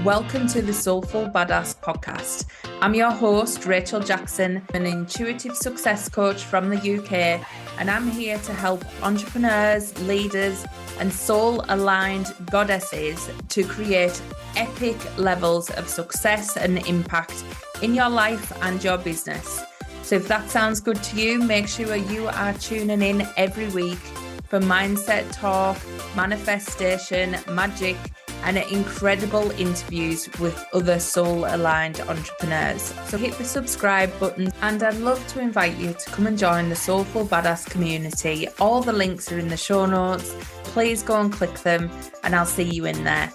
Welcome to the Soulful Badass podcast. I'm your host, Rachel Jackson, an intuitive success coach from the UK, and I'm here to help entrepreneurs, leaders, and soul-aligned goddesses to create epic levels of success and impact in your life and your business. So if that sounds good to you, make sure you are tuning in every week for mindset talk, manifestation, magic, and incredible interviews with other soul-aligned entrepreneurs. So hit the subscribe button, and I'd love to invite you to come and join the Soulful Badass community. All the links are in the show notes. Please go and click them, and I'll see you in there.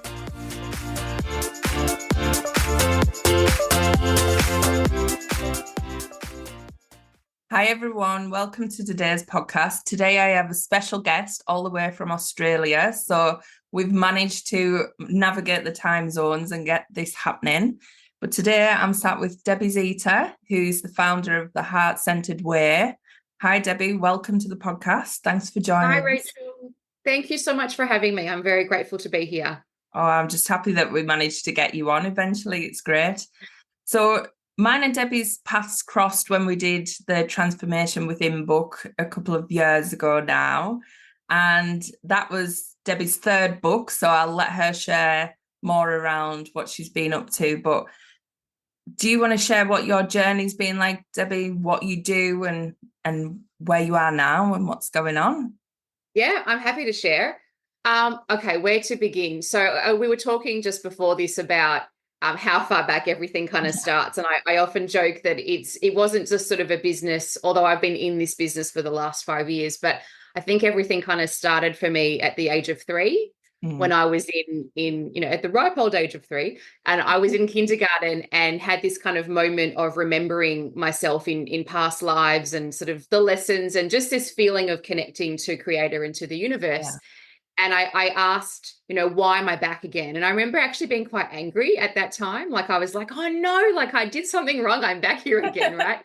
Hi everyone, welcome to today's podcast. Today I have a special guest all the way from Australia. So we've managed to navigate the time zones and get this happening. But today I'm sat with Debbie Zita, who's the founder of the Heart-Centered Way. Hi Debbie, welcome to the podcast. Thanks for joining. Hi Rachel. Thank you so much for having me. I'm very grateful to be here. Oh, I'm just happy that we managed to get you on eventually. It's great. So mine and Debbie's paths crossed when we did the Transformation Within book a couple of years ago now. And that was Debbie's third book. So I'll let her share more around what she's been up to. But do you want to share what your journey's been like, Debbie, what you do and where you are now and what's going on? Yeah, I'm happy to share. Okay, where to begin? So we were talking just before this about how far back everything kind of starts. And I often joke that it wasn't just sort of a business, although I've been in this business for the last 5 years, but I think everything kind of started for me at the age of 3 when I was in at the ripe old age of 3, and I was in kindergarten and had this kind of moment of remembering myself in past lives and sort of the lessons and just this feeling of connecting to Creator and to the universe. Yeah. And I asked, why am I back again? And I remember actually being quite angry at that time. Like I was like, oh no, like I did something wrong. I'm back here again, right?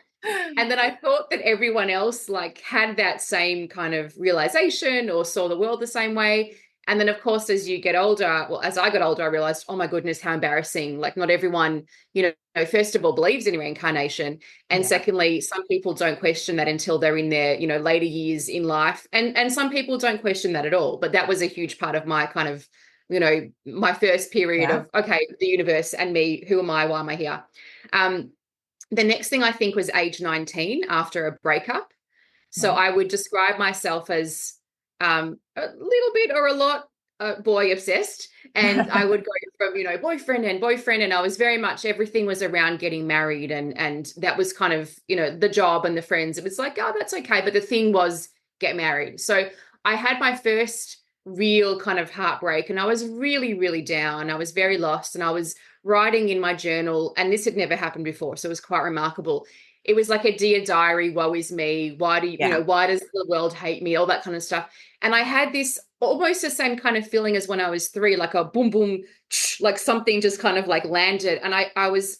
And then I thought that everyone else like had that same kind of realization or saw the world the same way. And then, of course, as you get older, as I got older, I realized, oh my goodness, how embarrassing. Like not everyone, first of all, believes in reincarnation. And secondly, some people don't question that until they're in their, later years in life. And some people don't question that at all. But that was a huge part of my kind of, my first period of, okay, the universe and me, who am I? Why am I here? The next thing I think was age 19 after a breakup. So I would describe myself as a little bit or a lot boy obsessed, and I would go from boyfriend, and I was very much, everything was around getting married, and that was kind of the job and the friends. It was like, oh, that's okay, but the thing was get married. So I had my first real kind of heartbreak, and I was really, really down. I was very lost, and I was writing in my journal, and this had never happened before, so it was quite remarkable. It was like a dear diary, woe is me. Why do why does the world hate me? All that kind of stuff. And I had this almost the same kind of feeling as when I was 3, like a boom, boom, like something just kind of like landed. And I was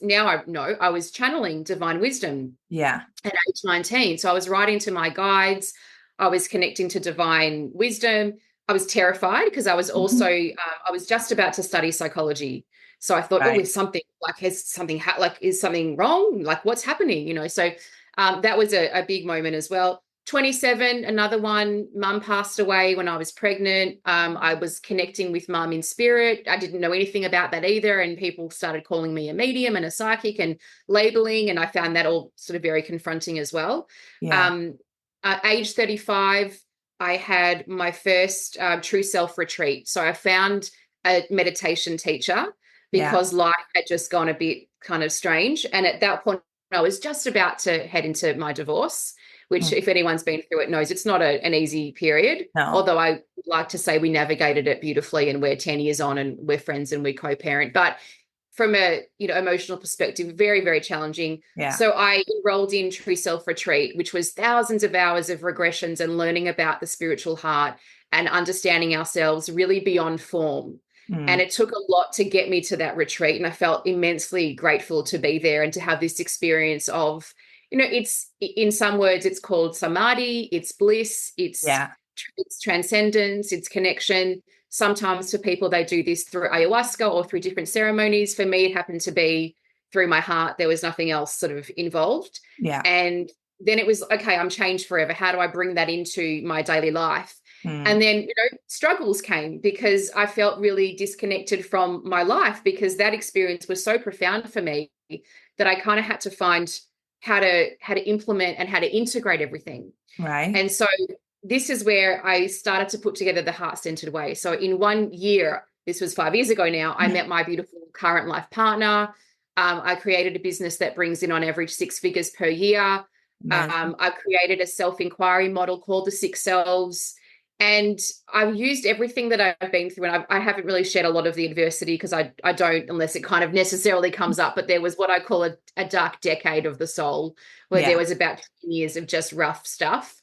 channeling divine wisdom. Yeah. At age 19. So I was writing to my guides. I was connecting to divine wisdom. I was terrified because I was also, I was just about to study psychology. So I thought, is something is something wrong? Like what's happening? So that was a big moment as well. 27, another one, mum passed away when I was pregnant. I was connecting with mum in spirit. I didn't know anything about that either. And people started calling me a medium and a psychic and labeling. And I found that all sort of very confronting as well. Yeah. At age 35, I had my first true self retreat. So I found a meditation teacher because life had just gone a bit kind of strange. And at that point, I was just about to head into my divorce, which if anyone's been through it knows it's not an easy period. No. Although I would like to say we navigated it beautifully, and we're 10 years on and we're friends and we co-parent. But from a emotional perspective, very, very challenging. Yeah. So I enrolled in True Self Retreat, which was thousands of hours of regressions and learning about the spiritual heart and understanding ourselves really beyond form. And it took a lot to get me to that retreat. And I felt immensely grateful to be there and to have this experience of, it's, in some words, it's called samadhi, it's bliss, it's transcendence, it's connection. Sometimes for people, they do this through ayahuasca or through different ceremonies. For me, it happened to be through my heart. There was nothing else sort of involved. Yeah. And then it was, okay, I'm changed forever. How do I bring that into my daily life? And then, struggles came because I felt really disconnected from my life, because that experience was so profound for me that I kind of had to find how to implement and how to integrate everything. Right. And so this is where I started to put together the heart-centered way. So in 1 year, this was 5 years ago now, I met my beautiful current life partner. I created a business that brings in on average 6 figures per year. I created a self-inquiry model called the 6 Selves. And I've used everything that I've been through, and I haven't really shared a lot of the adversity because I don't, unless it kind of necessarily comes up. But there was what I call a dark decade of the soul, where there was about 10 years of just rough stuff.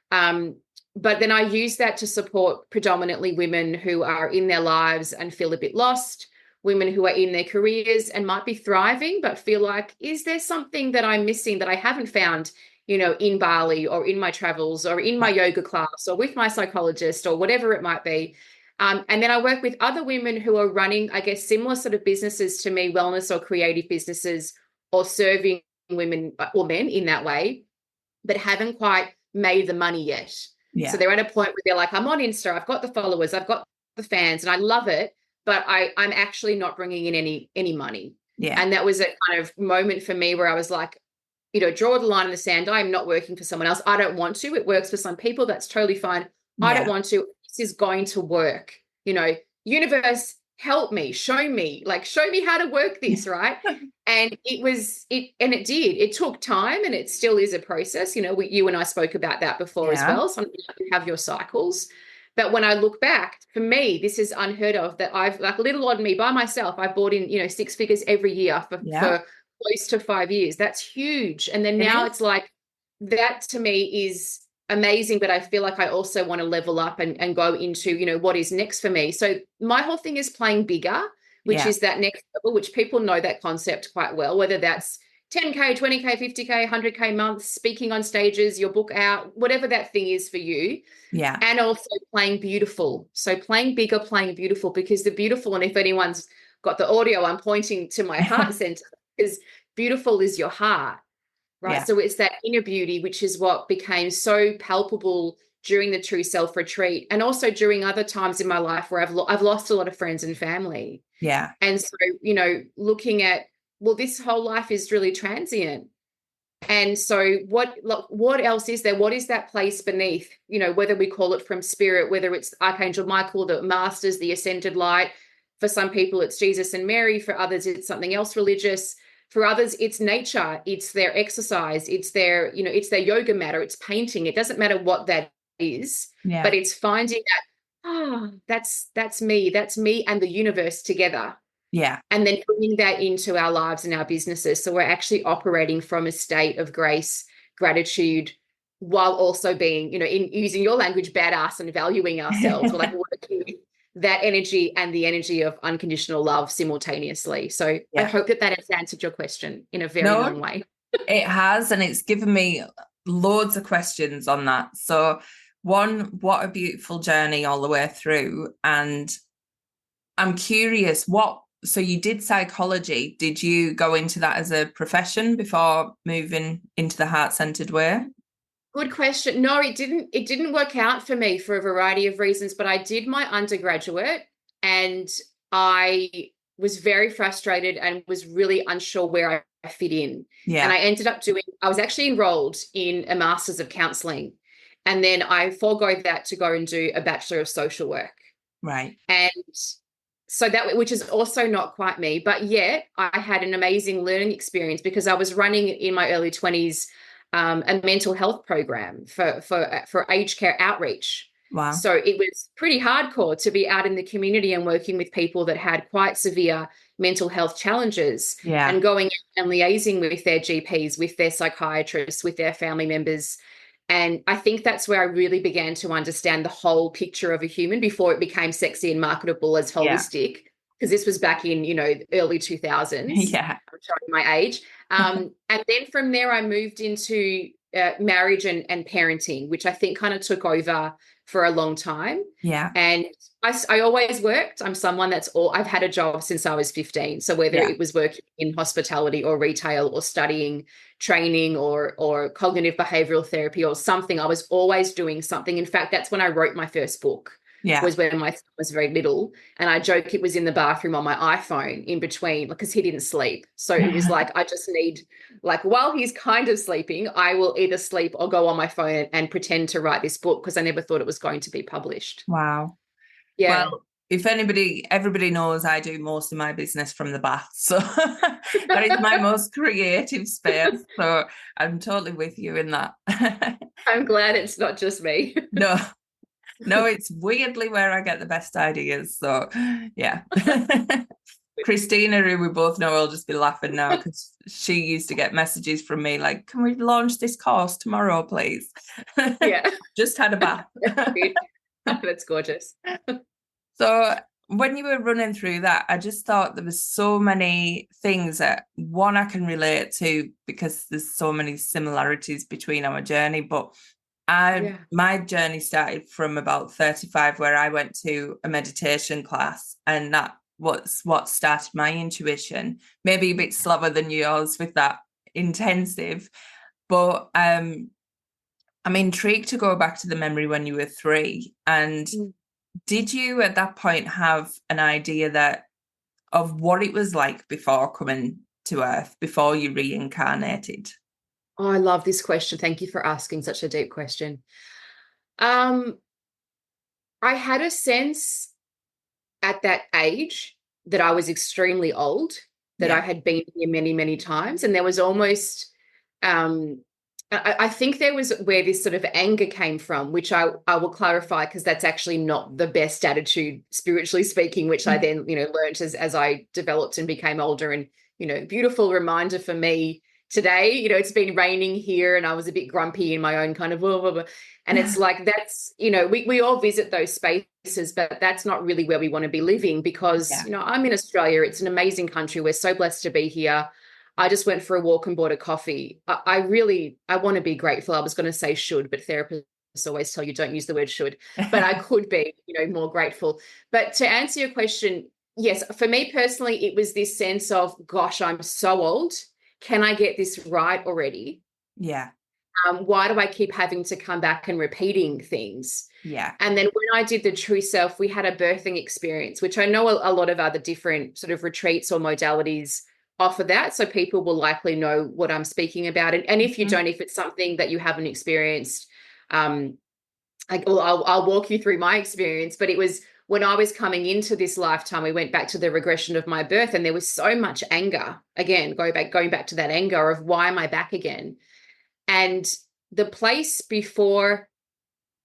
But then I use that to support predominantly women who are in their lives and feel a bit lost, women who are in their careers and might be thriving, but feel like, is there something that I'm missing that I haven't found, in Bali or in my travels or in my yoga class or with my psychologist or whatever it might be. And then I work with other women who are running, I guess, similar sort of businesses to me, wellness or creative businesses, or serving women or men in that way, but haven't quite made the money yet. Yeah. So they're at a point where they're like, I'm on Insta, I've got the followers, I've got the fans, and I love it, but I'm actually not bringing in any money. Yeah. And that was a kind of moment for me where I was like, draw the line in the sand. I'm not working for someone else. I don't want to. It works for some people. That's totally fine. I don't want to. This is going to work. Universe, help me, show me how to work this, right? And it did. It took time, and it still is a process. You and I spoke about that before as well. Sometimes you have your cycles. But when I look back, for me, this is unheard of, that I've, like, little odd me by myself, I bought in, 6 figures every year for close to 5 years. That's huge. And then now it's like, that to me is amazing, but I feel like I also want to level up and go into, what is next for me. So my whole thing is playing bigger, which is that next level, which people know that concept quite well, whether that's 10K, 20K, 50K, 100K months, speaking on stages, your book out, whatever that thing is for you. Yeah. And also playing beautiful. So playing bigger, playing beautiful, because the beautiful, and if anyone's got the audio, I'm pointing to my heart center, because beautiful is your heart, right? So it's that inner beauty, which is what became so palpable during the True Self retreat, and also during other times in my life where I've lost a lot of friends and family. Yeah. And so, looking at, well, this whole life is really transient. And so what else is there? What is that place beneath, whether we call it from spirit, whether it's Archangel Michael, the masters, the ascended light. For some people, it's Jesus and Mary. For others, it's something else religious. For others, it's nature. It's their exercise. It's their, it's their yoga mat, or it's painting. It doesn't matter what that is, but it's finding that, that's me. That's me and the universe together. Yeah. And then bringing that into our lives and our businesses. So we're actually operating from a state of grace, gratitude, while also being, in using your language, badass, and valuing ourselves. We're like working with that energy and the energy of unconditional love simultaneously. So I hope that has answered your question in a very long way. It has, and it's given me loads of questions on that. So one, what a beautiful journey all the way through. And I'm curious, so you did psychology. Did you go into that as a profession before moving into the heart-centered way? Good question. No, it didn't work out for me for a variety of reasons, but I did my undergraduate, and I was very frustrated and was really unsure where I fit in. Yeah. And I ended up I was actually enrolled in a master's of counseling, and then I forego that to go and do a Bachelor of Social Work. Right. And so which is also not quite me, but yet I had an amazing learning experience, because I was running in my early 20s a mental health program for aged care outreach. Wow. So it was pretty hardcore to be out in the community and working with people that had quite severe mental health challenges, and going and liaising with their GPs, with their psychiatrists, with their family members. And I think that's where I really began to understand the whole picture of a human before it became sexy and marketable as holistic, because this was back in, early 2000s. Yeah. I'm showing my age. And then from there, I moved into marriage and parenting, which I think kind of took over for a long time. Yeah. And I always worked. I'm someone I've had a job since I was 15. So whether Yeah. it was working in hospitality or retail or studying training or cognitive behavioral therapy or something, I was always doing something. In fact, that's when I wrote my first book. Yeah. Was when my son was very little, and I joke it was in the bathroom on my iPhone in between because he didn't sleep. So it was like, I just need, like, while he's kind of sleeping, I will either sleep or go on my phone and pretend to write this book because I never thought it was going to be published. Wow. Yeah. Well, if everybody knows I do most of my business from the bath. So that is my most creative space. So I'm totally with you in that. I'm glad it's not just me. No, it's weirdly where I get the best ideas. So yeah. Christina, who we both know, will just be laughing now because she used to get messages from me like, can we launch this course tomorrow, please? Yeah. Just had a bath. That's gorgeous. So when you were running through that, I just thought there was so many things that one I can relate to because there's so many similarities between our journey. But my journey started from about 35, where I went to a meditation class, and that was what started my intuition. Maybe a bit slower than yours with that intensive, but I'm intrigued to go back to the memory when you were 3. And did you at that point have an idea of what it was like before coming to Earth, before you reincarnated? Oh, I love this question. Thank you for asking such a deep question. I had a sense at that age that I was extremely old, that I had been here many, many times. And there was almost, I think there was where this sort of anger came from, which I will clarify, because that's actually not the best attitude, spiritually speaking, which I then, learned as I developed and became older. And, beautiful reminder for me today, it's been raining here and I was a bit grumpy in my own kind of, blah, blah, blah. And it's like, that's, we all visit those spaces, but that's not really where we want to be living because, I'm in Australia. It's an amazing country. We're so blessed to be here. I just went for a walk and bought a coffee. I want to be grateful. I was going to say should, but therapists always tell you don't use the word should, but I could be, more grateful. But to answer your question, yes, for me personally, it was this sense of, gosh, I'm so old. Can I get this right already? Yeah. Why do I keep having to come back and repeating things? Yeah. And then when I did the True Self, we had a birthing experience, which I know a lot of other different sort of retreats or modalities offer that. So people will likely know what I'm speaking about. And if you don't, if it's something that you haven't experienced, I'll walk you through my experience. But it was when I was coming into this lifetime, we went back to the regression of my birth, and there was so much anger. Again, going back to that anger of why am I back again? And the place before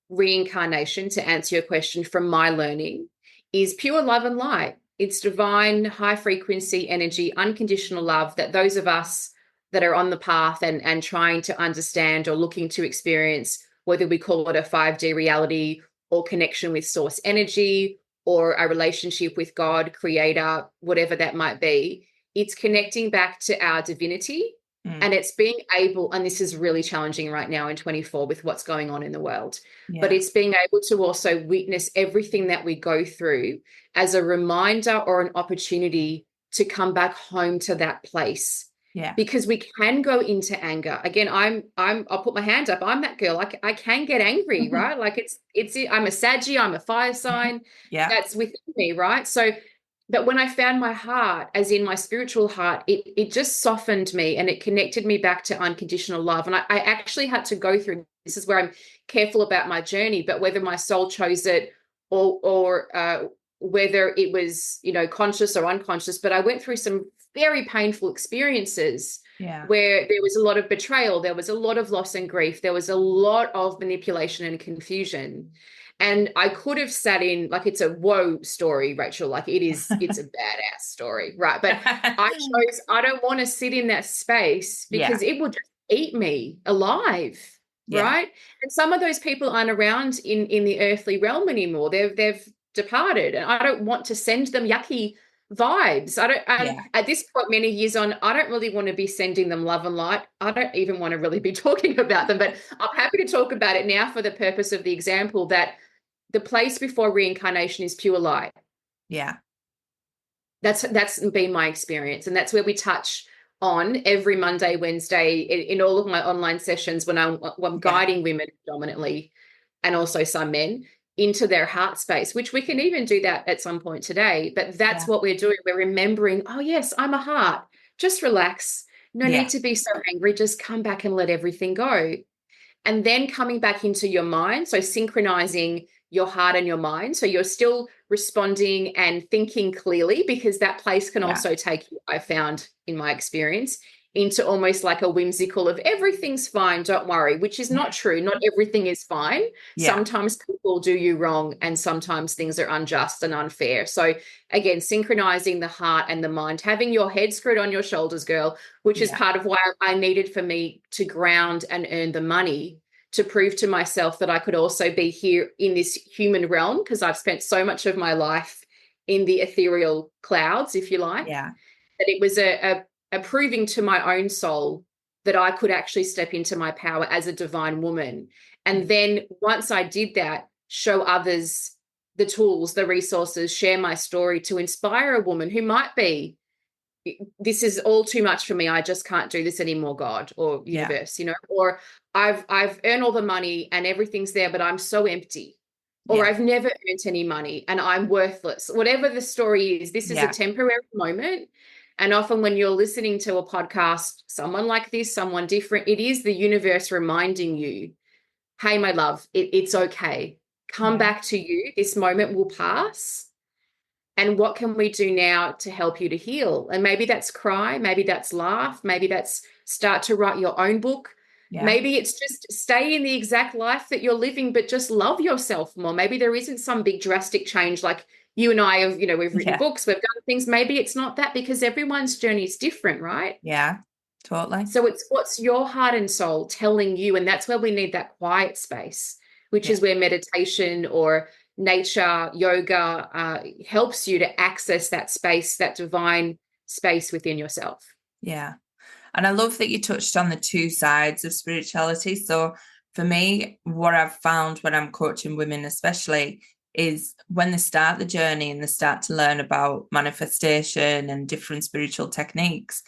reincarnation, to answer your question, from my learning, is pure love and light. It's divine, high frequency energy, unconditional love that those of us that are on the path and trying to understand or looking to experience, whether we call it a 5D reality or connection with source energy or a relationship with God, creator, whatever that might be, it's connecting back to our divinity. And it's being able, and this is really challenging right now in 24 with what's going on in the world, but it's being able to also witness everything that we go through as a reminder or an opportunity to come back home to that place. Yeah. Because we can go into anger. Again, I'll put my hand up. I'm that girl. I can get angry, right? Like I'm a Saggy, I'm a fire sign. Yeah. That's within me, right? So, but when I found my heart, as in my spiritual heart, it just softened me and it connected me back to unconditional love. And I actually had to go through, this is where I'm careful about my journey, but whether my soul chose it or whether it was, conscious or unconscious, but I went through some very painful experiences where there was a lot of betrayal, there was a lot of loss and grief, there was a lot of manipulation and confusion. And I could have sat in, like, it's a woe story, Rachel, like it's a badass story, right? But I don't want to sit in that space because it will just eat me alive, right? And some of those people aren't around in the earthly realm anymore. They've departed, and I don't want to send them yucky vibes. I don't, Yeah. at this point, many years on, I don't really want to be sending them love and light. I don't even want to really be talking about them, but I'm happy to talk about it now for the purpose of the example that the place before reincarnation is pure light. Yeah. That's been my experience. And that's where we touch on every Monday, Wednesday in all of my online sessions when I'm guiding women predominantly, and also some men, into their heart space, which we can even do that at some point today. But that's what we're doing. We're remembering, oh, yes, I'm a heart. Just relax. No need to be so angry. Just come back and let everything go. And then coming back into your mind, so synchronizing your heart and your mind. So you're still responding and thinking clearly, because that place can also take you, I found in my experience, into almost like a whimsical of everything's fine, don't worry, which is not true. Not everything is fine. Sometimes people do you wrong, and sometimes things are unjust and unfair. So again, synchronizing the heart and the mind, having your head screwed on your shoulders, girl, which is part of why I needed for me to ground and earn the money, to prove to myself that I could also be here in this human realm, because I've spent so much of my life in the ethereal clouds, if you like, that it was a proving to my own soul that I could actually step into my power as a divine woman. And then once I did that, show others the tools, the resources, share my story to inspire a woman who might be, this is all too much for me, I just can't do this anymore, God or universe, or I've earned all the money and everything's there, but I'm so empty, or I've never earned any money and I'm worthless. Whatever the story is, this is a temporary moment. And often when you're listening to a podcast, someone like this, someone different, it is the universe reminding you, hey, my love, it's okay. Come back to you. This moment will pass. And what can we do now to help you to heal? And maybe that's cry, maybe that's laugh, maybe that's start to write your own book. Maybe it's just stay in the exact life that you're living, but just love yourself more. Maybe there isn't some big drastic change like you and I have, we've written books, we've done things. Maybe it's not that, because everyone's journey is different, right? Yeah, totally. So it's what's your heart and soul telling you. And that's where we need that quiet space, which is where meditation or nature, yoga helps you to access that space, that divine space within yourself. Yeah. And I love that you touched on the two sides of spirituality. So for me, what I've found when I'm coaching women especially is when they start the journey and they start to learn about manifestation and different spiritual techniques,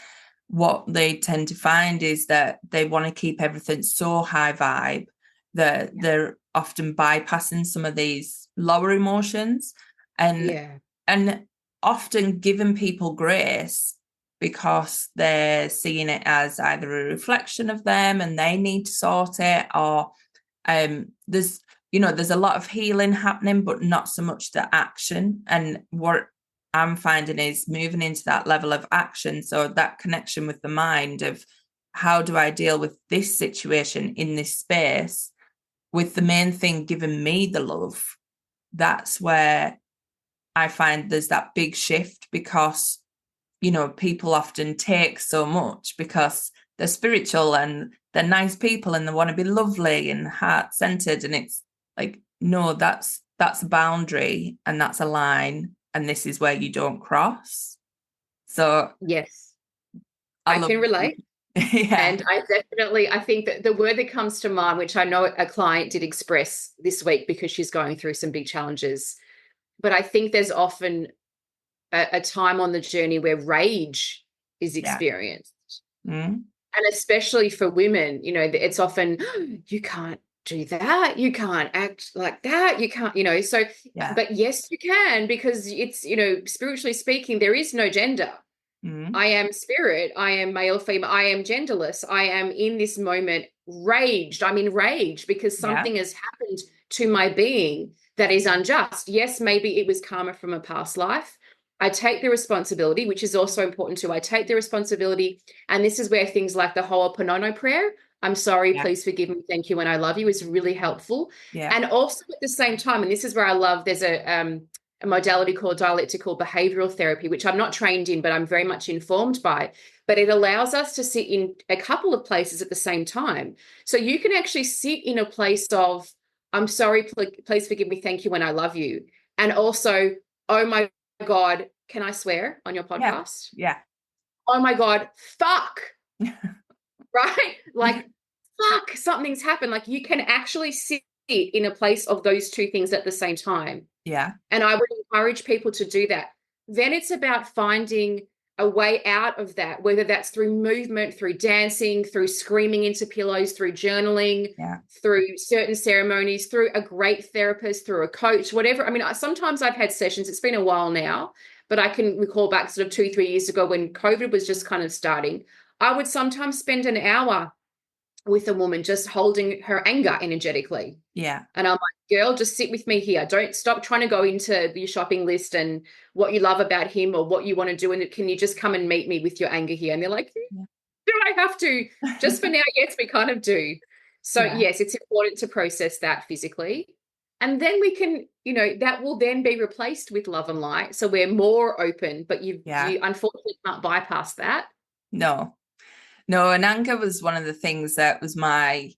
what they tend to find is that they want to keep everything so high vibe that they're often bypassing some of these lower emotions, and often giving people grace because they're seeing it as either a reflection of them and they need to sort it, or there's a lot of healing happening, but not so much the action. And what I'm finding is moving into that level of action. So that connection with the mind of how do I deal with this situation in this space, with the main thing giving me the love. That's where I find there's that big shift, because people often take so much because they're spiritual and they're nice people and they want to be lovely and heart-centered, and it's like, no, that's a boundary and that's a line, and this is where you don't cross. So yes, I can relate. And I think that the word that comes to mind, which I know a client did express this week because she's going through some big challenges, but I think there's often a time on the journey where rage is experienced. And especially for women, it's often, you can't do that, you can't act like that, you can't, so but yes, you can, because it's, spiritually speaking, there is no gender. I am spirit, I am male, female, I am genderless, I am in this moment raged. I'm in rage because something has happened to my being that is unjust. Yes, maybe it was karma from a past life. I take the responsibility, which is also important too. I take the responsibility. And this is where things like the Ho'oponopono prayer, I'm sorry, please forgive me, thank you, and I love you, is really helpful. And also at the same time, and this is where I love, there's a modality called dialectical behavioral therapy, which I'm not trained in, but I'm very much informed by. But it allows us to sit in a couple of places at the same time. So you can actually sit in a place of, I'm sorry, please forgive me, thank you, and I love you. And also, oh my God, can I swear on your Yeah. podcast? Yeah. Oh my God, fuck. Right? Like, fuck, something's happened. Like, you can actually sit in a place of those two things at the same time. Yeah. And I would encourage people to do that. Then it's about finding a way out of that, whether that's through movement, through dancing, through screaming into pillows, through journaling, Yeah. through certain ceremonies, through a great therapist, through a coach, whatever. I mean, sometimes I've had sessions, it's been a while now, but I can recall back sort of 2-3 years ago when COVID was just kind of starting. I would sometimes spend an hour with a woman just holding her anger energetically. Yeah. And I'm like, girl, just sit with me here. Don't stop trying to go into your shopping list and what you love about him or what you want to do. And can you just come and meet me with your anger here? And they're like, do I have to? Just for now, yes, we kind of do. So Yeah. yes, it's important to process that physically. And then we can, that will then be replaced with love and light. So we're more open, but you unfortunately can't bypass that. No, and anger was one of the things that was my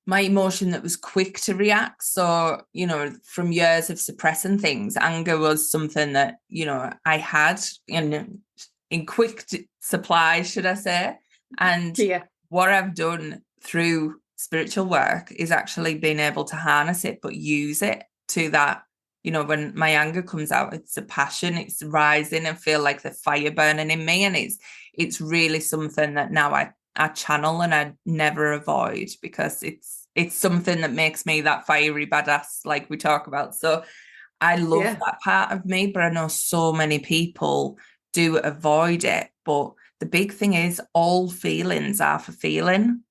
emotion that was quick to react. So, from years of suppressing things, anger was something that, I had in quick supply, should I say. And what I've done through spiritual work is actually being able to harness it, but use it to that, when my anger comes out, it's a passion, it's rising and feel like the fire burning in me. And it's really something that now I channel and I never avoid, because it's something that makes me that fiery badass like we talk about. So I love that part of me, but I know so many people do avoid it. But the big thing is all feelings are for feeling,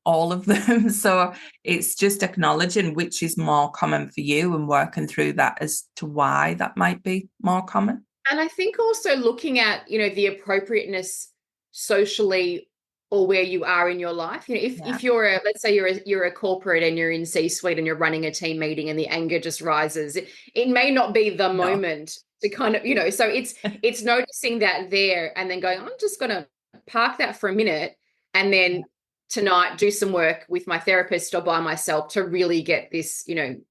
all of them. So it's just acknowledging which is more common for you and working through that as to why that might be more common. And I think also looking at, the appropriateness socially or where you are in your life. If you're let's say you're a corporate and you're in C-suite and you're running a team meeting and the anger just rises, it may not be the moment to kind of, so it's noticing that there and then going, I'm just going to park that for a minute and then tonight do some work with my therapist or by myself to really get this,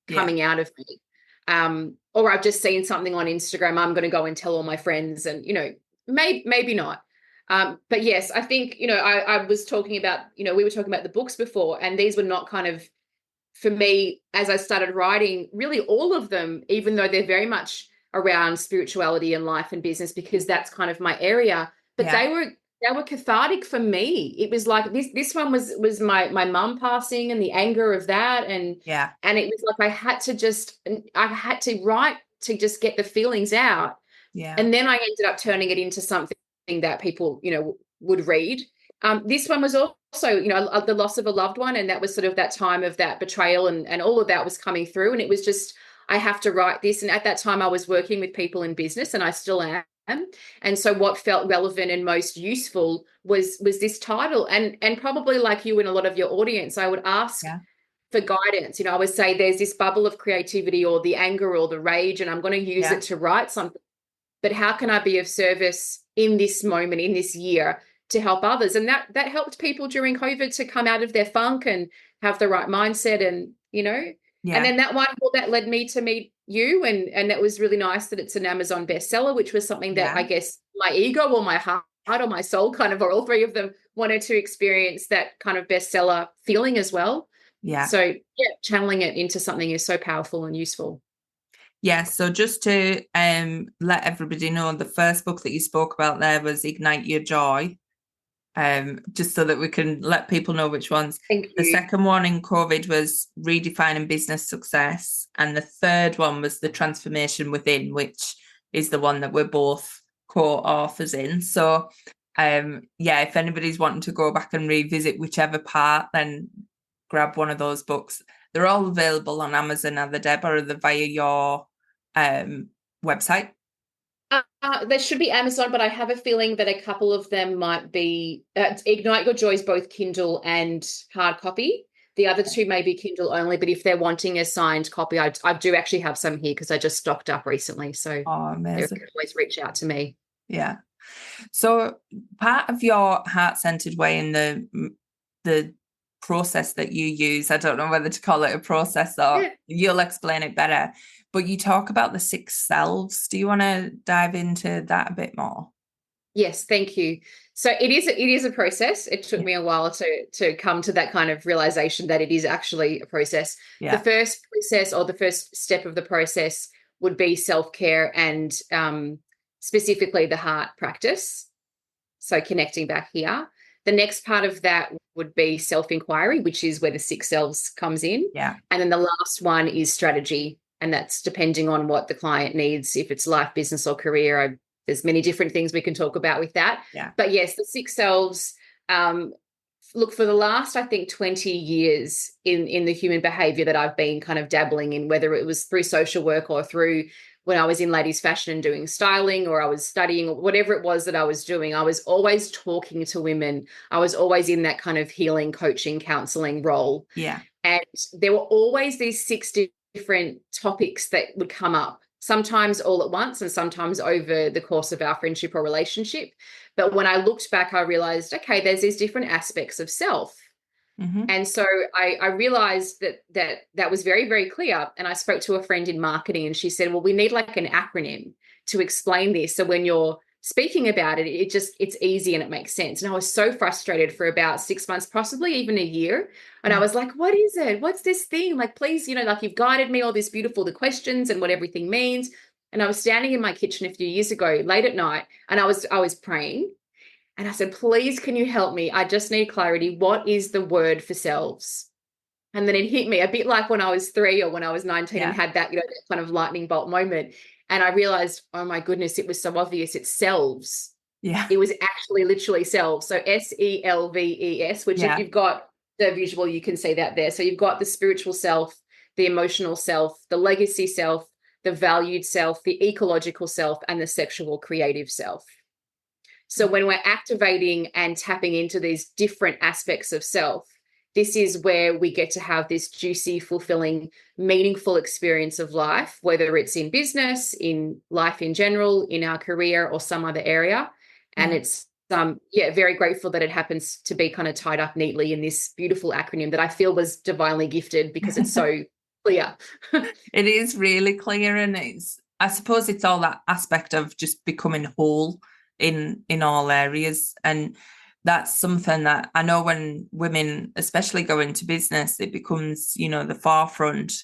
coming out of me. Or I've just seen something on Instagram, I'm going to go and tell all my friends and, maybe not. But yes, I think, I was talking about, we were talking about the books before, and these were not kind of, for me, as I started writing, really all of them, even though they're very much around spirituality and life and business, because that's kind of my area, but they were cathartic for me. It was like this one was my mum passing and the anger of that. And it was like I had to write to just get the feelings out. Yeah. And then I ended up turning it into something that people, would read. This one was also, the loss of a loved one. And that was sort of that time of that betrayal and all of that was coming through. And it was just, I have to write this. And at that time I was working with people in business, and I still am. And so what felt relevant and most useful was this title. And probably like you and a lot of your audience, I would ask for guidance. I would say there's this bubble of creativity or the anger or the rage, and I'm going to use it to write something. But how can I be of service in this moment, in this year, to help others? And that helped people during COVID to come out of their funk and have the right mindset and, and then that led me to meet you. And that was really nice that it's an Amazon bestseller, which was something that I guess my ego or my heart or my soul kind of, or all three of them, wanted to experience that kind of bestseller feeling as well. Yeah. So channeling it into something is so powerful and useful. Yeah, so just to let everybody know, the first book that you spoke about there was Ignite Your Joy, just so that we can let people know which ones. Thank you. The second one in COVID was Redefining Business Success, and the third one was The Transformation Within, which is the one that we're both co-authors in. So, if anybody's wanting to go back and revisit whichever part, then grab one of those books. They're all available on Amazon, either Deb, or via your website. There should be Amazon, but I have a feeling that a couple of them might be Ignite Your Joy is both Kindle and hard copy. The other two may be Kindle only, but if they're wanting a signed copy, I do actually have some here because I just stocked up recently. So they can always reach out to me. Yeah. So part of your heart-centered way in the process that you use. I don't know whether to call it a process or you'll explain it better. But you talk about the 6 selves. Do you want to dive into that a bit more? Yes, thank you. So it is a process. It took me a while to come to that kind of realization that it is actually a process. The Yeah. first process, or the first step of the process, would be self-care, and specifically the heart practice. So connecting back here. The next part of that would be self-inquiry, which is where the 6 selves comes in. Yeah. And then the last one is strategy. And that's depending on what the client needs, if it's life, business, or career. There's many different things we can talk about with that. Yeah. But yes, the 6 selves, look, for the last, I think, 20 years in the human behavior that I've been kind of dabbling in, whether it was through social work or through when I was in ladies fashion and doing styling, or I was studying, or whatever it was that I was doing, I was always talking to women. I was always in that kind of healing, coaching, counseling role. Yeah. And there were always these 6 different topics that would come up, sometimes all at once and sometimes over the course of our friendship or relationship. But when I looked back, I realized, okay, there's these different aspects of self. Mm-hmm. And so I realized that was very, very clear. And I spoke to a friend in marketing, and she said, well, we need like an acronym to explain this. So when you're speaking about it, it's easy and it makes sense. And I was so frustrated for about 6 months, possibly even a year. And I was like, what is it? What's this thing? Like, please, like, you've guided me all this beautiful, the questions and what everything means. And I was standing in my kitchen a few years ago, late at night, and I was praying. And I said, please, can you help me? I just need clarity. What is the word for selves? And then it hit me a bit like when I was 3 or when I was 19 and had that, that kind of lightning bolt moment. And I realized, oh my goodness, it was so obvious. It's selves. Yeah. It was actually literally selves. So selves, which if you've got the visual, you can see that there. So you've got the spiritual self, the emotional self, the legacy self, the valued self, the ecological self, and the sexual creative self. So when we're activating and tapping into these different aspects of self, this is where we get to have this juicy, fulfilling, meaningful experience of life, whether it's in business, in life in general, in our career, or some other area. And it's very grateful that it happens to be kind of tied up neatly in this beautiful acronym that I feel was divinely gifted because it's so clear. It is really clear, and I suppose it's all that aspect of just becoming whole in all areas. And that's something that I know when women especially go into business, it becomes, the forefront,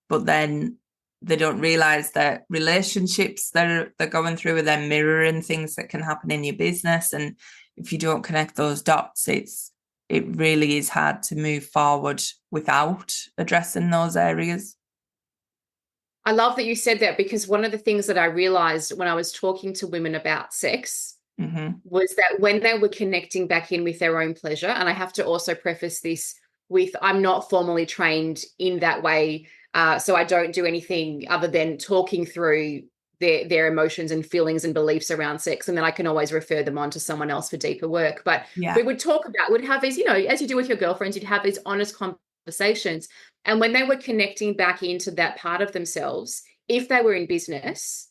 but then they don't realize that relationships they're going through are then mirroring things that can happen in your business. And if you don't connect those dots, it really is hard to move forward without addressing those areas. I love that you said that, because one of the things that I realized when I was talking to women about sex was that when they were connecting back in with their own pleasure, and I have to also preface this with, I'm not formally trained in that way, so I don't do anything other than talking through their emotions and feelings and beliefs around sex, and then I can always refer them on to someone else for deeper work. But we would talk about, we'd have these, as you do with your girlfriends, you'd have these honest conversations. And when they were connecting back into that part of themselves, if they were in business,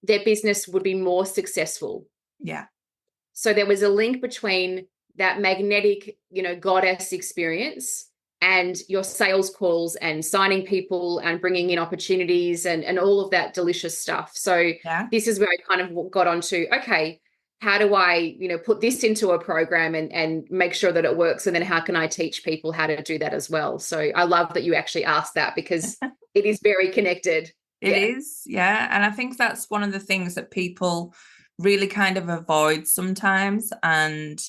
their business would be more successful. Yeah. So there was a link between that magnetic, goddess experience and your sales calls and signing people and bringing in opportunities and all of that delicious stuff. So this is where I kind of got onto, okay, how do I, put this into a program and make sure that it works? And then how can I teach people how to do that as well? So I love that you actually asked that, because it is very connected. It is, yeah. And I think that's one of the things that people really kind of avoid sometimes. And,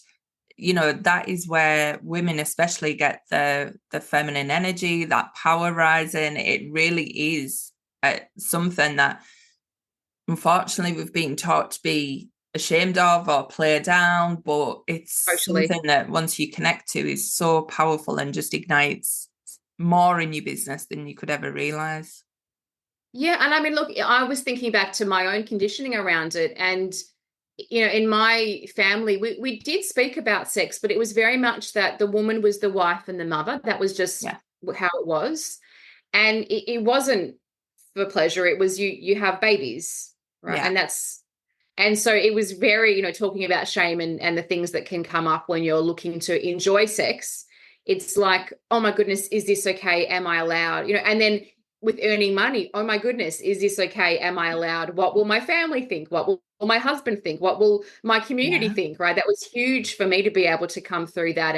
that is where women especially get the feminine energy, that power rising. It really is something that, unfortunately, we've been taught to be ashamed of or play down, but it's something that once you connect to is so powerful and just ignites more in your business than you could ever realize. Yeah. And I mean, look, I was thinking back to my own conditioning around it. And, in my family, we did speak about sex, but it was very much that the woman was the wife and the mother. That was just how it was. And it wasn't for pleasure. It was you have babies, right? Yeah. And so it was very, talking about shame and the things that can come up when you're looking to enjoy sex. it's like, oh my goodness, is this okay? Am I allowed? And then with earning money, oh my goodness, is this okay? Am I allowed? What will my family think? What will my husband think? What will my community think? Right? That was huge for me to be able to come through that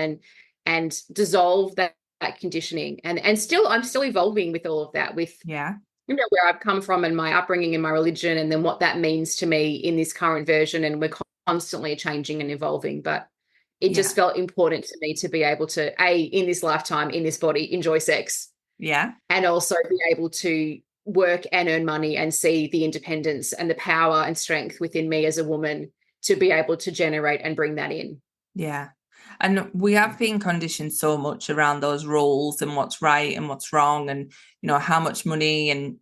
and dissolve that conditioning. And still, I'm still evolving with all of that, with where I've come from and my upbringing and my religion, and then what that means to me in this current version. And we're constantly changing and evolving, but it just felt important to me to be able to, in this lifetime, in this body, enjoy sex. Yeah. And also be able to work and earn money and see the independence and the power and strength within me as a woman to be able to generate and bring that in. Yeah. And we have been conditioned so much around those roles and what's right and what's wrong, and, how much money, and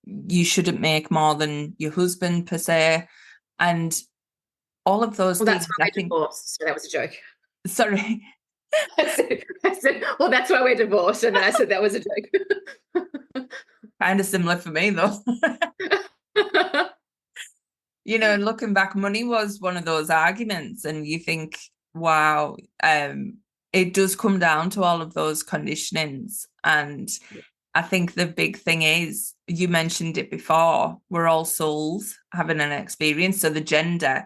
you shouldn't make more than your husband per se. And all of those things. That's why we're divorced. So that was a joke. Sorry. I said, well, that's why we're divorced. And then I said, that was a joke. Kind of similar for me, though. Looking back, money was one of those arguments, and you think, wow, it does come down to all of those conditionings. And I think the big thing is, you mentioned it before, we're all souls having an experience. So the gender,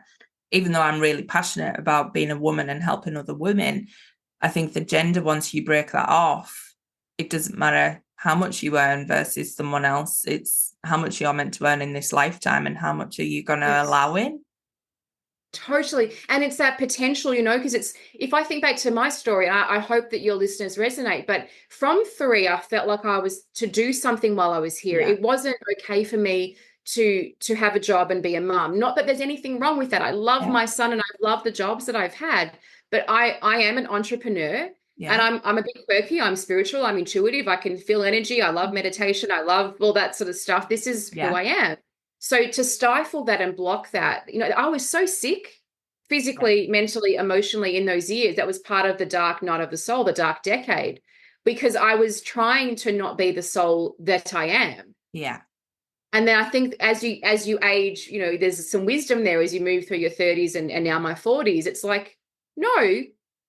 even though I'm really passionate about being a woman and helping other women, I think the gender, once you break that off, it doesn't matter how much you earn versus someone else. It's how much you're meant to earn in this lifetime and how much are you going to allow in. Totally. And it's that potential, because if I think back to my story, I hope that your listeners resonate, but from 3, I felt like I was to do something while I was here. It wasn't okay for me to have a job and be a mum. Not that there's anything wrong with that. I love my son and I love the jobs that I've had, but I am an entrepreneur. And I'm a bit quirky. I'm spiritual. I'm intuitive. I can feel energy. I love meditation. I love all that sort of stuff. This is who I am. So to stifle that and block that, I was so sick physically, mentally, emotionally in those years. That was part of the dark night of the soul, the dark decade, because I was trying to not be the soul that I am. Yeah. And then I think as you age, there's some wisdom there as you move through your 30s and now my 40s. It's like, no,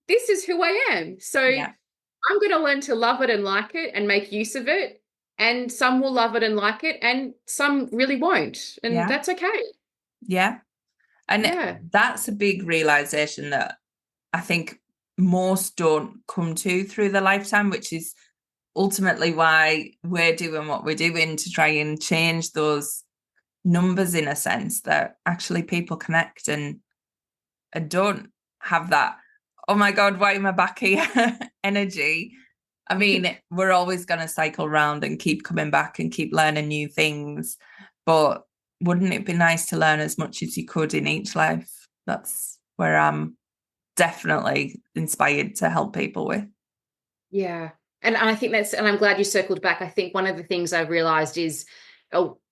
this is who I am. So I'm going to learn to love it and like it and make use of it. And some will love it and like it, and some really won't. And that's okay. Yeah. And that's a big realization that I think most don't come to through the lifetime, which is ultimately why we're doing what we're doing, to try and change those numbers, in a sense, that actually people connect and don't have that, oh my God, why am I back here energy. I mean, we're always going to cycle around and keep coming back and keep learning new things. But wouldn't it be nice to learn as much as you could in each life? That's where I'm definitely inspired to help people with. Yeah. And I think and I'm glad you circled back. I think one of the things I realized is,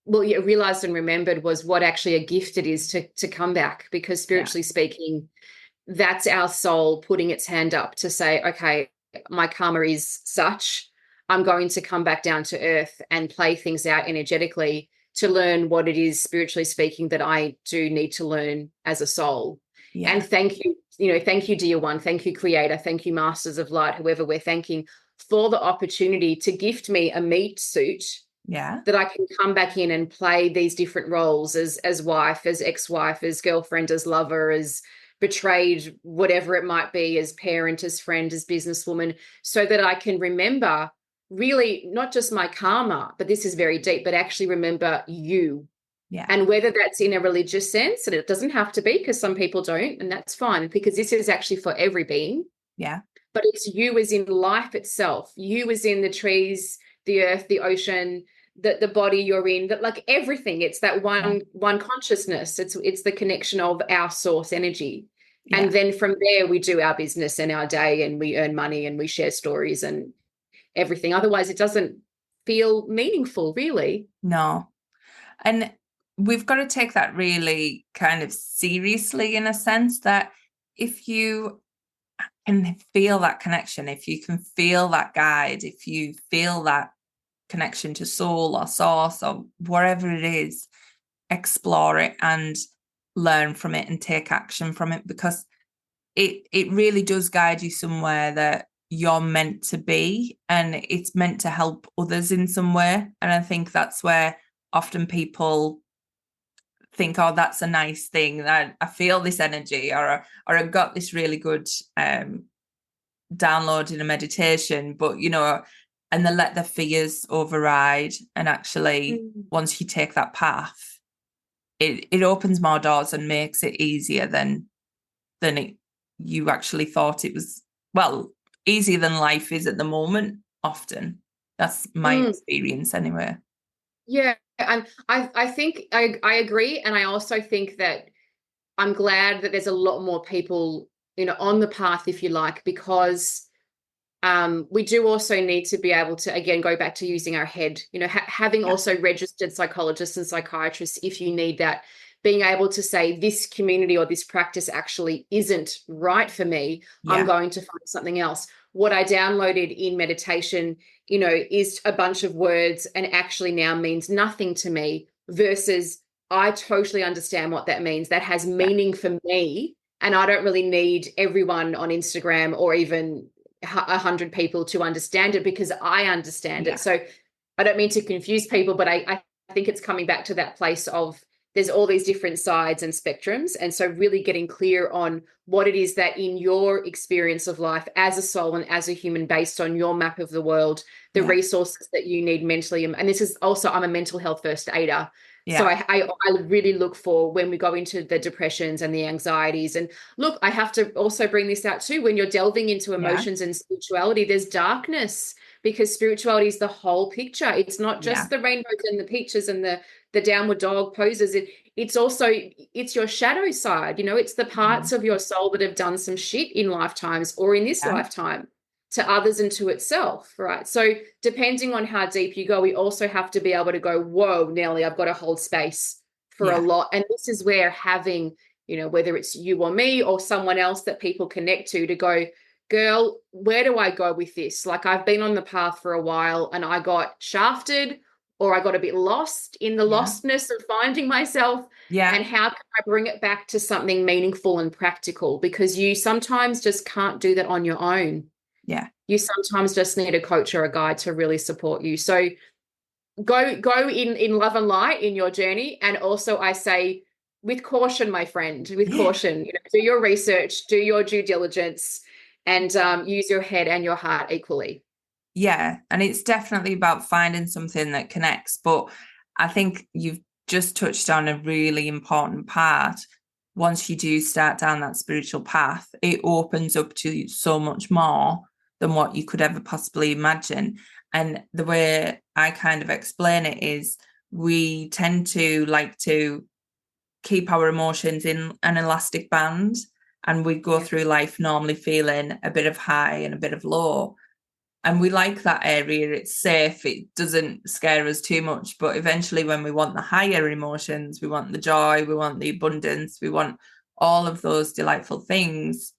realized and remembered was what actually a gift it is to come back, because spiritually speaking, that's our soul putting its hand up to say, okay, my karma is such, I'm going to come back down to earth and play things out energetically to learn what it is, spiritually speaking, that I do need to learn as a soul. Yeah. And thank you, thank you, dear one. Thank you, creator. Thank you, masters of light, whoever we're thanking, for the opportunity to gift me a meat suit. Yeah. That I can come back in and play these different roles as wife, as ex-wife, as girlfriend, as lover, as betrayed, whatever it might be, as parent, as friend, as businesswoman, so that I can remember really not just my karma, but this is very deep, but actually remember you. Yeah. And whether that's in a religious sense, and it doesn't have to be, because some people don't, and that's fine, because this is actually for every being. Yeah. But it's you as in life itself, you as in the trees, the earth, the ocean, the body you're in, that, like, everything. It's that one consciousness. It's the connection of our source energy. Yeah. And then from there we do our business and our day, and we earn money and we share stories and everything. Otherwise it doesn't feel meaningful, really. No. And we've got to take that really kind of seriously, in a sense that if you can feel that connection, if you can feel that guide, if you feel that connection to soul or source or wherever it is, explore it and learn from it and take action from it, because it really does guide you somewhere that you're meant to be, and it's meant to help others in some way. And I think that's where often people think, oh, that's a nice thing, that I feel this energy, or I got this really good download in a meditation, but and they let their fears override. And actually, once you take that path, it opens more doors and makes it easier than you actually thought it was. Well, easier than life is at the moment, often. That's my experience anyway. Yeah, and I think I agree. And I also think that I'm glad that there's a lot more people, on the path, if you like, because we do also need to be able to, again, go back to using our head, having also registered psychologists and psychiatrists, if you need that, being able to say this community or this practice actually isn't right for me. I'm going to find something else. What I downloaded in meditation, is a bunch of words and actually now means nothing to me, versus I totally understand what that means. That has meaning for me. And I don't really need everyone on Instagram or even 100 people to understand it, because I understand it. So I don't mean to confuse people, but I think it's coming back to that place of there's all these different sides and spectrums. And so really getting clear on what it is that in your experience of life as a soul and as a human, based on your map of the world, the resources that you need mentally. And this is also, I'm a mental health first aider. So I really look for, when we go into the depressions and the anxieties, and look, I have to also bring this out too, when you're delving into emotions and spirituality, there's darkness, because spirituality is the whole picture. It's not just the rainbows and the peaches and the downward dog poses. It's also, it's your shadow side, it's the parts of your soul that have done some shit in lifetimes or in this lifetime to others and to itself, right? So depending on how deep you go, we also have to be able to go, whoa, Nelly, I've got to hold space for a lot. And this is where having, whether it's you or me or someone else that people connect to go, girl, where do I go with this? Like, I've been on the path for a while and I got shafted, or I got a bit lost in the lostness of finding myself. And how can I bring it back to something meaningful and practical? Because you sometimes just can't do that on your own. You sometimes just need a coach or a guide to really support you. So go in love and light in your journey. And also, I say, with caution, my friend, with caution, do your research, do your due diligence, and use your head and your heart equally. Yeah, and it's definitely about finding something that connects. But I think you've just touched on a really important part. Once you do start down that spiritual path, it opens up to so much more than what you could ever possibly imagine. And the way I kind of explain it is, we tend to like to keep our emotions in an elastic band, and we go through life normally feeling a bit of high and a bit of low. And we like that area. It's safe. It doesn't scare us too much. But eventually, when we want the higher emotions, we want the joy, we want the abundance, we want all of those delightful things.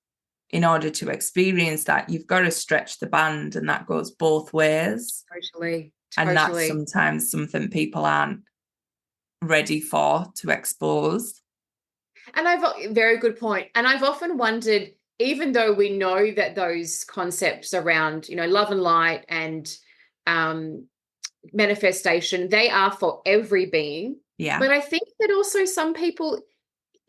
In order to experience that, you've got to stretch the band, and that goes both ways. Totally. And that's sometimes something people aren't ready for to expose. And very good point. And I've often wondered, even though we know that those concepts around, love and light and manifestation, they are for every being. But I think that also some people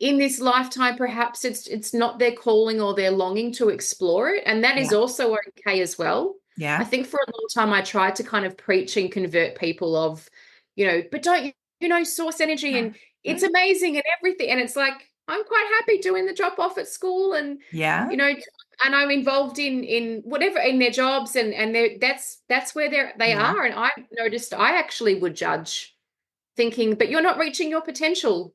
in this lifetime, perhaps it's not their calling or their longing to explore it. And that is also okay as well. I think for a long time, I tried to kind of preach and convert people of, but don't source energy and it's amazing and everything. And it's like, I'm quite happy doing the drop off at school and, and I'm involved in whatever, in their jobs and that's where they are. And I noticed I actually would judge, thinking, but you're not reaching your potential.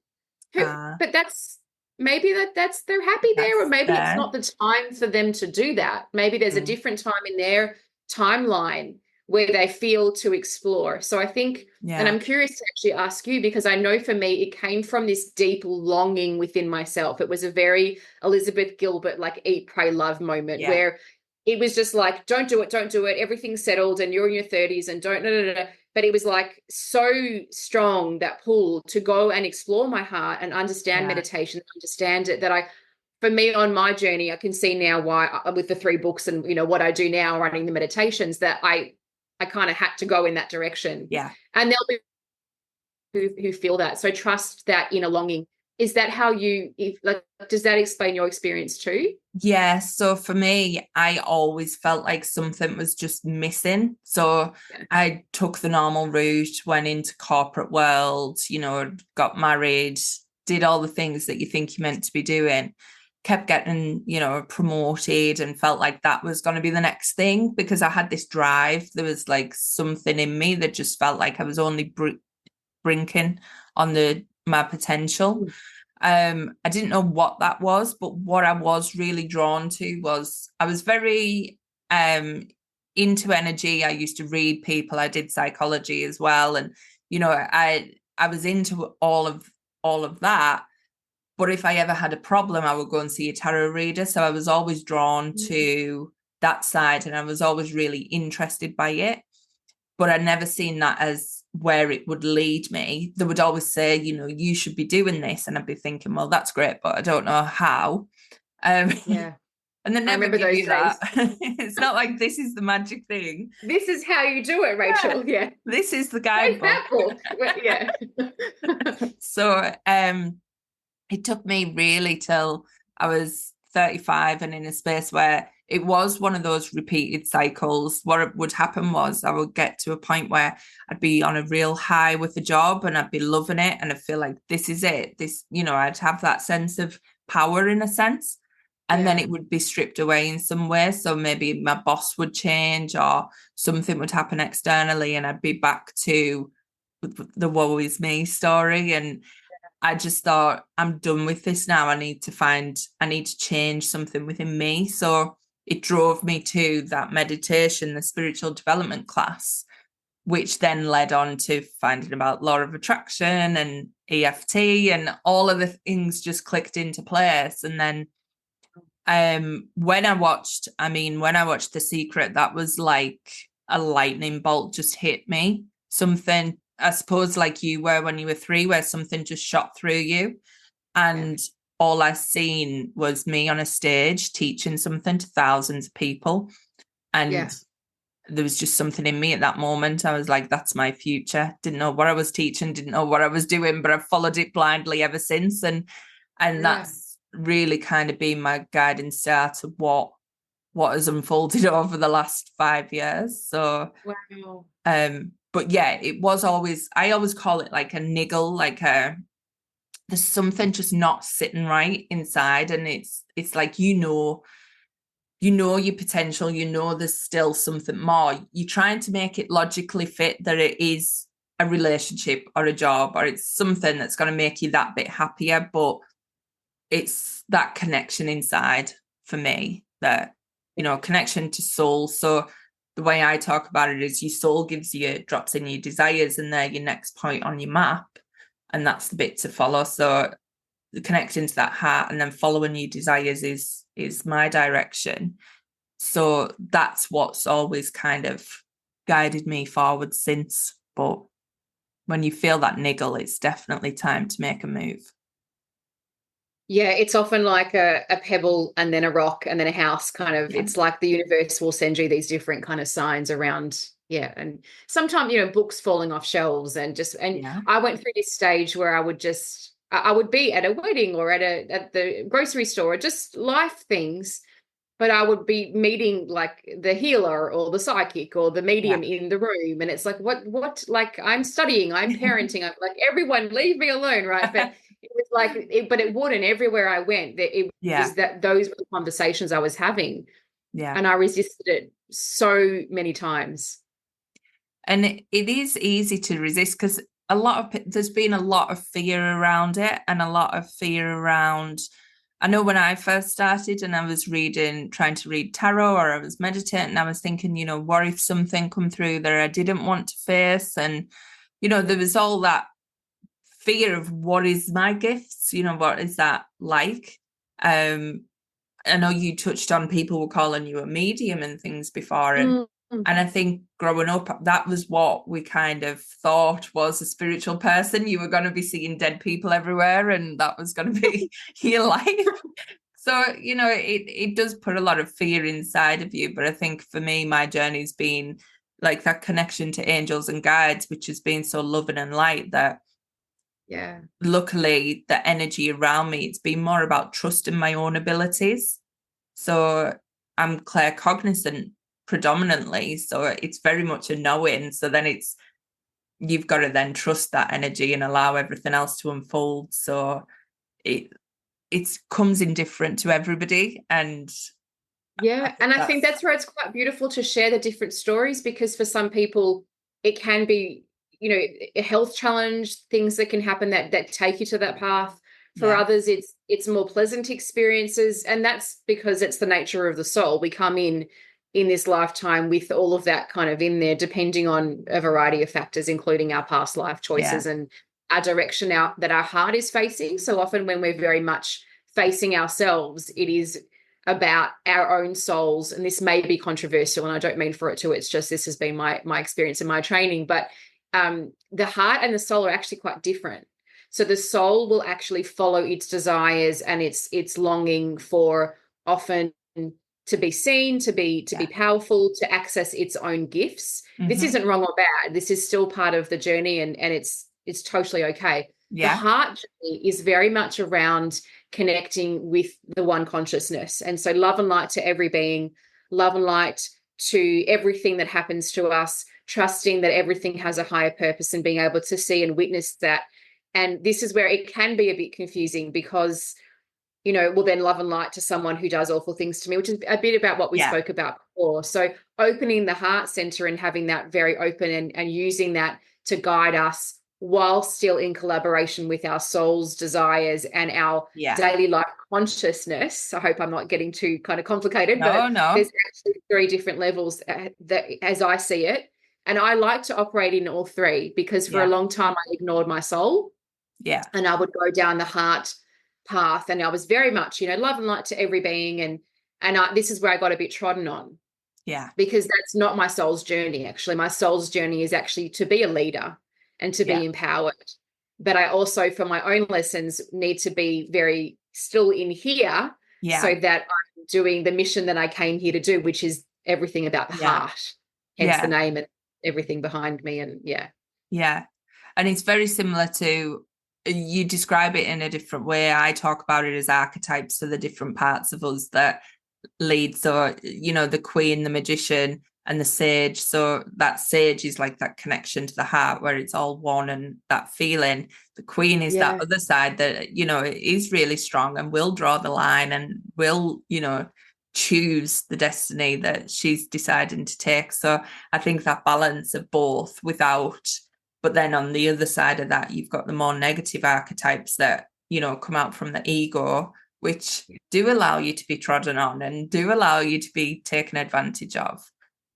But that's maybe that's they're happy there, or maybe it's not the time for them to do that. Maybe there's a different time in their timeline where they feel to explore. So I think, and I'm curious to actually ask you, because I know for me, it came from this deep longing within myself. It was a very Elizabeth Gilbert, like eat, pray, love moment where it was just like, don't do it. Everything's settled and you're in your 30s and don't. But it was like so strong, that pull to go and explore my heart and understand meditation, understand it, that I for me on my journey, I can see now why with the 3 books and, what I do now, running the meditations, that I kind of had to go in that direction. Yeah. And there'll be who feel that. So trust that inner longing. Is that how does that explain your experience too? Yeah, so for me, I always felt like something was just missing. So I took the normal route, went into corporate world, got married, did all the things that you think you're meant to be doing, kept getting, promoted, and felt like that was going to be the next thing because I had this drive. There was like something in me that just felt like I was only brinking on my potential. I didn't know what that was, but what I was really drawn to was I was very into energy. I used to read people. I did psychology as well, and I was into all of that. But if I ever had a problem, I would go and see a tarot reader. So I was always drawn to that side, and I was always really interested by it. But I'd never seen that as where it would lead me. They would always say, you should be doing this. And I'd be thinking, well, that's great, but I don't know how. Yeah. And they never give you that. It's not like this is the magic thing. This is how you do it, Rachel. Yeah. This is the guidebook. That book. Yeah. So it took me really till I was 35 and in a space where it was one of those repeated cycles. What would happen was I would get to a point where I'd be on a real high with the job and I'd be loving it. And I feel like this is it. I'd have that sense of power in a sense. And then it would be stripped away in some way. So maybe my boss would change or something would happen externally and I'd be back to the woe is me story. And I just thought, I'm done with this now. I need to change something within me. So it drove me to that meditation, the spiritual development class, which then led on to finding about law of attraction and EFT, and all of the things just clicked into place. And then when I watched The Secret, that was like a lightning bolt just hit me. Something, I suppose, like you were when you were 3, where something just shot through you. And all I seen was me on a stage teaching something to thousands of people. And there was just something in me at that moment. I was like, that's my future. Didn't know what I was teaching, didn't know what I was doing, but I've followed it blindly ever since. And that's really kind of been my guiding star to what has unfolded over the last 5 years. So, but yeah, it was always, I always call it like a niggle, there's something just not sitting right inside. And it's like, your potential, there's still something more. You're trying to make it logically fit that it is a relationship or a job or it's something that's going to make you that bit happier. But it's that connection inside for me, that, connection to soul. So the way I talk about it is your soul drops in your desires, and they're your next point on your map. And that's the bit to follow. So connecting to that heart and then following your desires is my direction. So that's what's always kind of guided me forward since. But when you feel that niggle, it's definitely time to make a move. Yeah, it's often like a pebble and then a rock and then a house kind of. It's like the universe will send you these different kind of signs around. Yeah. And sometimes, books falling off shelves and I went through this stage where I would be at a wedding or at the grocery store, or just life things, but I would be meeting like the healer or the psychic or the medium in the room. And it's like, what, like I'm studying, I'm parenting, I'm like, everyone leave me alone. Right. But it was like, but it wouldn't. Everywhere I went, was that those were the conversations I was having. Yeah. And I resisted it so many times. And it is easy to resist because there's been a lot of fear around it, and a lot of fear around, I know when I first started and I was trying to read tarot, or I was meditating, I was thinking, what if something come through that I didn't want to face? And, there was all that fear of what is my gifts, what is that like? I know you touched on people were calling you a medium and things before. And I think growing up, that was what we kind of thought was a spiritual person. You were going to be seeing dead people everywhere, and that was going to be your life. So, it does put a lot of fear inside of you. But I think for me, my journey's been like that connection to angels and guides, which has been so loving and light that Yeah. luckily the energy around me, it's been more about trusting my own abilities. So I'm claircognizant predominantly. So it's very much a knowing. So then you've got to then trust that energy and allow everything else to unfold. So it comes in different to everybody. And Yeah. And I think that's where it's quite beautiful to share the different stories, because for some people it can be, a health challenge, things that can happen that take you to that path. For others, it's more pleasant experiences. And that's because it's the nature of the soul. We come in this lifetime with all of that kind of in there, depending on a variety of factors, including our past life choices and our direction out that our heart is facing. So often when we're very much facing ourselves, it is about our own souls. And this may be controversial, and I don't mean for it to, it's just, this has been my experience in my training, but the heart and the soul are actually quite different. So the soul will actually follow its desires and its longing for, often, to be seen, to be powerful, to access its own gifts. Mm-hmm. This isn't wrong or bad. This is still part of the journey, and it's totally okay. The heart journey is very much around connecting with the one consciousness. And so love and light to every being, love and light to everything that happens to us, trusting that everything has a higher purpose and being able to see and witness that. And this is where it can be a bit confusing, because, well, then love and light to someone who does awful things to me, which is a bit about what we spoke about before. So opening the heart center and having that very open and using that to guide us, while still in collaboration with our soul's desires and our daily life consciousness. I hope I'm not getting too kind of complicated, but there's actually 3 different levels that, as I see it. And I like to operate in all 3, because for a long time I ignored my soul. And I would go down the heart path, and I was very much, love and light to every being. And this is where I got a bit trodden on. Because that's not my soul's journey. Actually, my soul's journey is actually to be a leader and to be empowered. But I also, for my own lessons, need to be very still in here, so that I'm doing the mission that I came here to do, which is everything about the heart, hence the name and everything behind me. And and it's very similar to, you describe it in a different way. I talk about it as archetypes for the different parts of us that lead. So, the queen, the magician, and the sage. So that sage is like that connection to the heart where it's all one and that feeling. The queen is that other side that, is really strong and will draw the line and will, choose the destiny that she's deciding to take. So I think that balance of both but then on the other side of that, you've got the more negative archetypes that, come out from the ego, which do allow you to be trodden on and do allow you to be taken advantage of.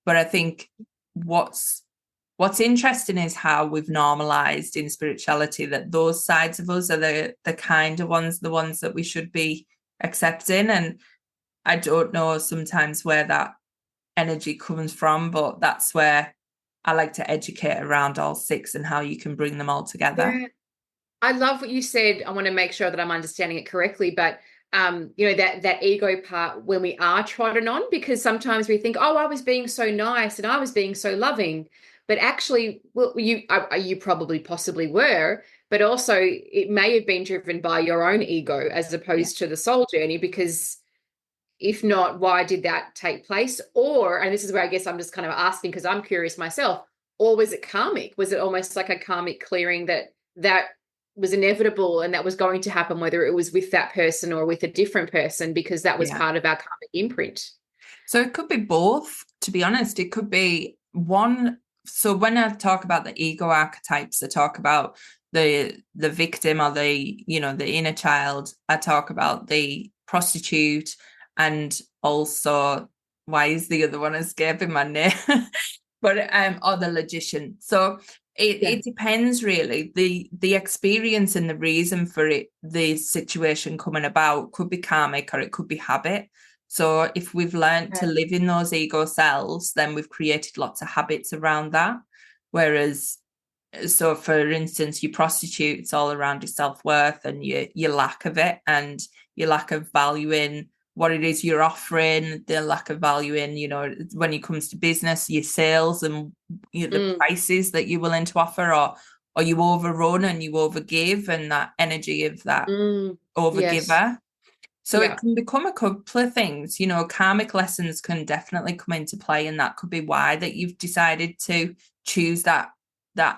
But I think what's interesting is how we've normalized in spirituality that those sides of us are the kind of ones, the ones that we should be accepting. And I don't know sometimes where that energy comes from, but that's where I like to educate around all 6 and how you can bring them all together. I love what you said. I want to make sure that I'm understanding it correctly, but that ego part, when we are trodden on, because sometimes we think, oh, I was being so nice and I was being so loving, but actually, well, you probably possibly were, but also it may have been driven by your own ego as opposed to the soul journey, because if not, why did that take place? Or, and this is where I guess I'm just kind of asking because I'm curious myself, or was it karmic? Was it almost like a karmic clearing that was inevitable and that was going to happen, whether it was with that person or with a different person, because that was part of our karmic imprint? So it could be both, to be honest. It could be one. So when I talk about the ego archetypes, I talk about the victim or the inner child. I talk about the prostitute, and also, why is the other one escaping my name? But or the logician. So it depends really. The experience and the reason for it, the situation coming about, could be karmic or it could be habit. So if we've learned to live in those ego selves, then we've created lots of habits around that. Whereas so for instance, your prostitute, it's all around your self-worth and your lack of it, and your lack of valuing what it is you're offering, the lack of value in, when it comes to business, your sales and the prices that you're willing to offer, or you overrun and you overgive, and that energy of that overgiver. Yes. So it can become a couple of things, karmic lessons can definitely come into play, and that could be why that you've decided to choose that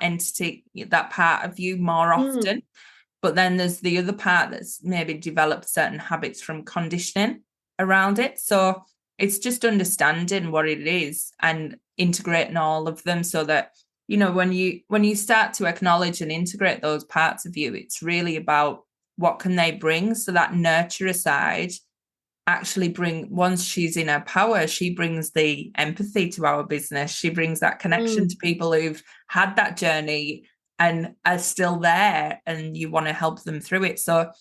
entity, that part of you more often. But then there's the other part that's maybe developed certain habits from conditioning around it. So it's just understanding what it is and integrating all of them, so that, when you start to acknowledge and integrate those parts of you, it's really about what can they bring. So that nurturer side actually once she's in her power, she brings the empathy to our business. She brings that connection to people who've had that journey and are still there, and you want to help them through it. So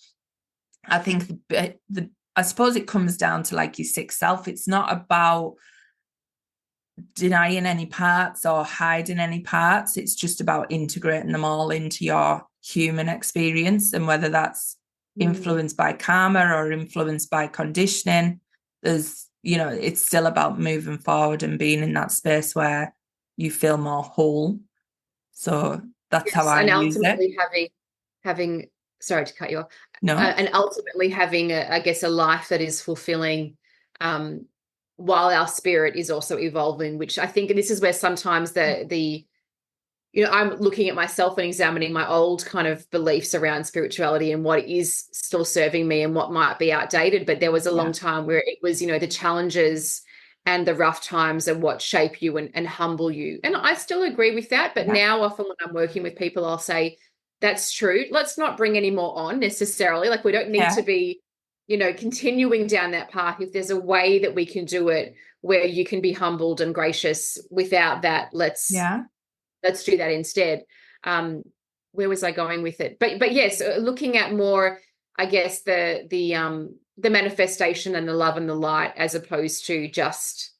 I think I suppose it comes down to like your sixth self. It's not about denying any parts or hiding any parts. It's just about integrating them all into your human experience, and whether that's influenced by karma or influenced by conditioning, it's still about moving forward and being in that space where you feel more whole. So that's how I use it. Having sorry to cut you off. No. And ultimately having a life that is fulfilling, while our spirit is also evolving, which I think this is where sometimes I'm looking at myself and examining my old kind of beliefs around spirituality and what is still serving me and what might be outdated. But there was a long time where it was, the challenges and the rough times are what shape you and humble you. And I still agree with that. But now often when I'm working with people, I'll say, that's true. Let's not bring any more on necessarily. Like we don't need to be, continuing down that path. If there's a way that we can do it where you can be humbled and gracious without that, let's do that instead. Where was I going with it? But yes, looking at more, I guess, the manifestation and the love and the light, as opposed to just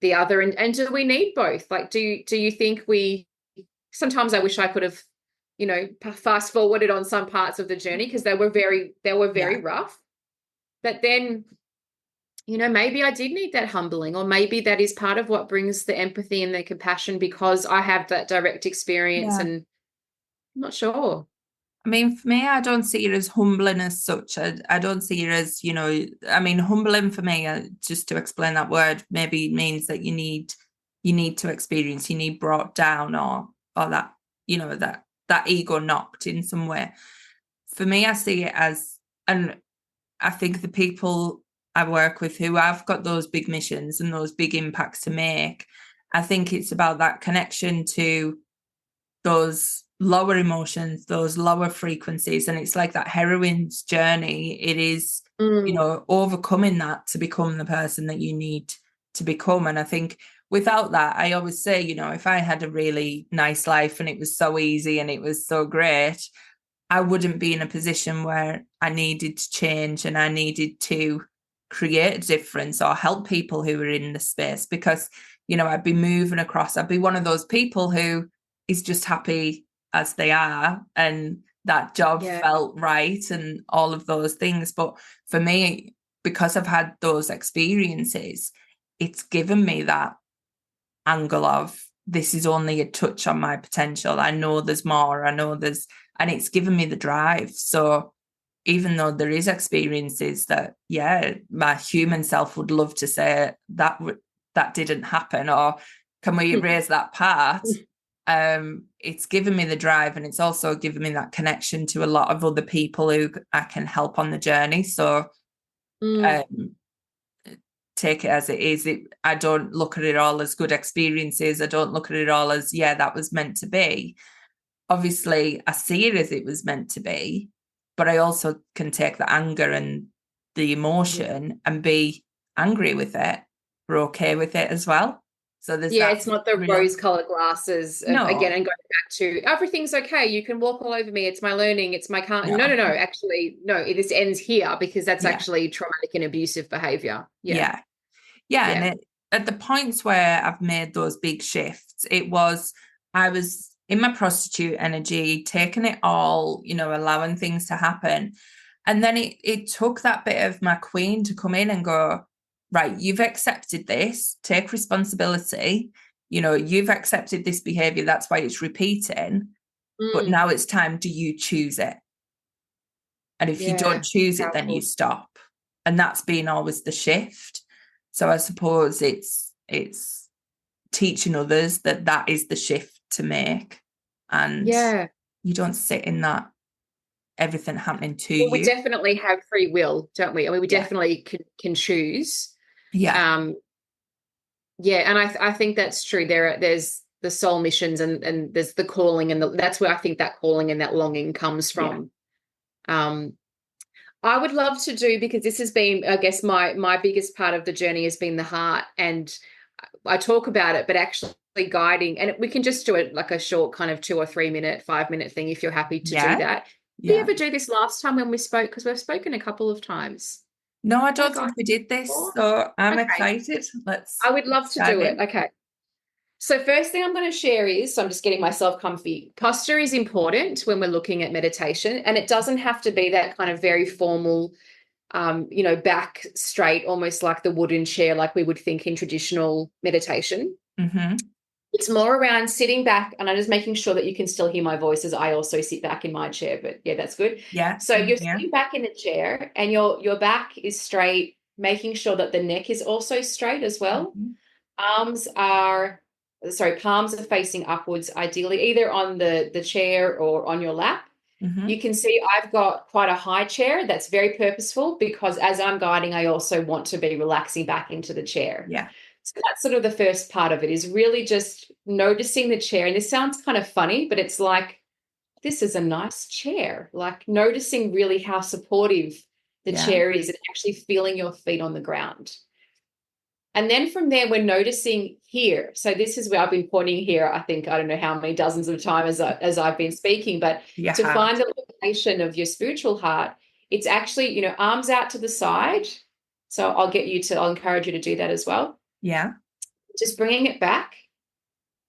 the other. And do we need both? Like, do you think sometimes I wish I could have, fast forwarded on some parts of the journey, because they were very rough. But then, maybe I did need that humbling, or maybe that is part of what brings the empathy and the compassion, because I have that direct experience, and I'm not sure. I mean, for me, I don't see it as humbling as such. I don't see it as, humbling for me, just to explain that word, maybe means that you need to experience, you need brought down, or that, that ego knocked in some way. For me, I see it as, and I think the people I work with who have got those big missions and those big impacts to make, I think it's about that connection to those lower emotions, those lower frequencies. And it's like that heroine's journey. It is, overcoming that to become the person that you need to become. And I think without that, I always say, if I had a really nice life and it was so easy and it was so great, I wouldn't be in a position where I needed to change and I needed to create a difference or help people who were in the space, because, I'd be moving across. I'd be one of those people who is just happy as they are, and that job felt right and all of those things. But for me, because I've had those experiences, it's given me that angle of, this is only a touch on my potential. I know there's more. And it's given me the drive. So even though there is experiences that, my human self would love to say that didn't happen, or can we erase that part? It's given me the drive, and it's also given me that connection to a lot of other people who I can help on the journey. So take it as it is. I don't look at it all as good experiences. I don't look at it all as, that was meant to be. Obviously, I see it as it was meant to be, but I also can take the anger and the emotion and be angry with it. We're okay with it as well. So there's it's not the rose-colored glasses again, and going back to everything's okay. You can walk all over me. It's my learning. It's my can't. No. Actually, no. This ends here, because that's actually traumatic and abusive behavior. Yeah. And at the points where I've made those big shifts, I was in my prostitute energy, taking it all, allowing things to happen. And then it took that bit of my queen to come in and go, right, you've accepted this, take responsibility. You've accepted this behavior. That's why it's repeating. But now it's time, do you choose it? And if you don't choose it, then you stop. And that's been always the shift. So I suppose it's teaching others that is the shift to make. And you don't sit in that everything happening to you. We definitely have free will, don't we? I mean, we definitely can choose. Yeah. And I think that's true. There's the soul missions and there's the calling, and that's where I think that calling and that longing comes from. I would love to do, because this has been, I guess, my biggest part of the journey has been the heart, and I talk about it, but actually guiding, and we can just do it like a short kind of 2 or 3 minute, 5-minute thing if you're happy to do that. Did we ever do this last time when we spoke? Because we've spoken a couple of times. No, I don't think we did this, so I'm excited. I would love to do it. Okay. So first thing I'm going to share is, I'm just getting myself comfy. Posture is important when we're looking at meditation, and it doesn't have to be that kind of very formal, back straight, almost like the wooden chair, like we would think in traditional meditation. Mm-hmm. It's more around sitting back, and I'm just making sure that you can still hear my voice as I also sit back in my chair, but that's good. Yeah. So you're sitting back in the chair and your back is straight, making sure that the neck is also straight as well. Mm-hmm. Palms are facing upwards, ideally either on the chair or on your lap. Mm-hmm. You can see I've got quite a high chair. That's very purposeful, because as I'm guiding, I also want to be relaxing back into the chair. Yeah. So that's sort of the first part of it, is really just noticing the chair. And this sounds kind of funny, but it's like, this is a nice chair. Like noticing really how supportive the chair is, and actually feeling your feet on the ground. And then from there, we're noticing here. So this is where I've been pointing here, I think, I don't know how many dozens of times as I've been speaking, but to find the location of your spiritual heart, it's actually, arms out to the side. So I'll encourage you to do that as well. Yeah. Just bringing it back.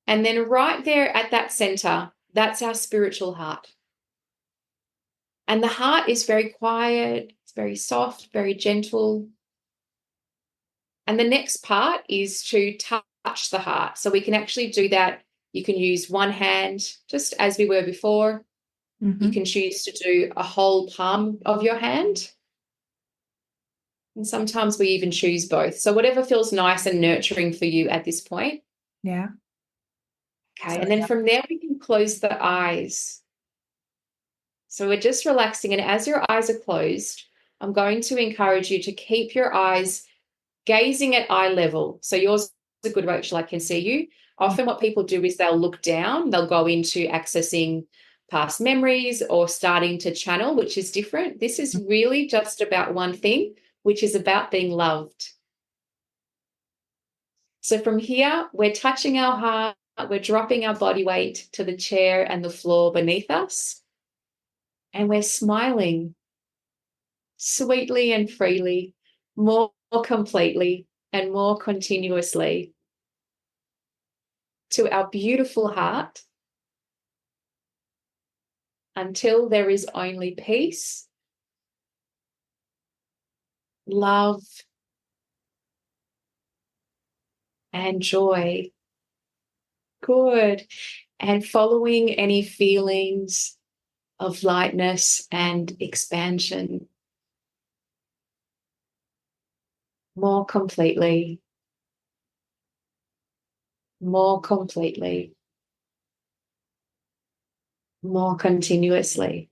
And then right there at that center, that's our spiritual heart. And the heart is very quiet, it's very soft, very gentle. And the next part is to touch the heart. So we can actually do that. You can use one hand, just as we were before. Mm-hmm. You can choose to do a whole palm of your hand. And sometimes we even choose both. So whatever feels nice and nurturing for you at this point. Yeah. Okay. So, and then from there, we can close the eyes. So we're just relaxing. And as your eyes are closed, I'm going to encourage you to keep your eyes gazing at eye level. So yours is good, Rachel, I can see you. Often what people do is they'll look down, they'll go into accessing past memories or starting to channel, which is different. This is really just about one thing, which is about being loved. So from here, we're touching our heart, we're dropping our body weight to the chair and the floor beneath us, and we're smiling sweetly and freely, more completely and more continuously to our beautiful heart, until there is only peace, love, and joy. Good. And following any feelings of lightness and expansion more completely, more completely, more continuously.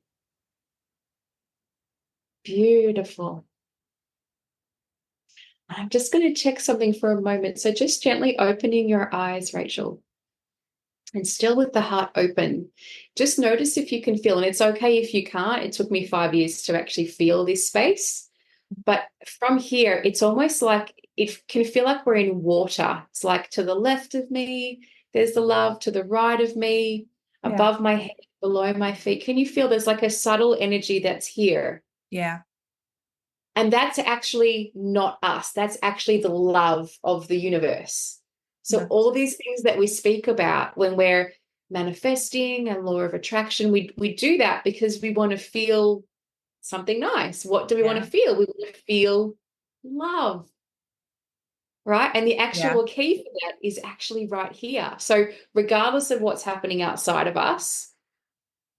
Beautiful. I'm just going to check something for a moment. So just gently opening your eyes, Rachel, and still with the heart open. Just notice if you can feel, and it's okay if you can't. It took me 5 years to actually feel this space. But from here, it's almost like it can feel like we're in water. It's like to the left of me, there's the love, to the right of me, above my head, below my feet. Can you feel there's like a subtle energy that's here? Yeah. And that's actually not us. That's actually the love of the universe. So all these things that we speak about when we're manifesting and law of attraction, we do that because we want to feel something nice. What do we want to feel? We want to feel love, right? And the actual key for that is actually right here. So regardless of what's happening outside of us,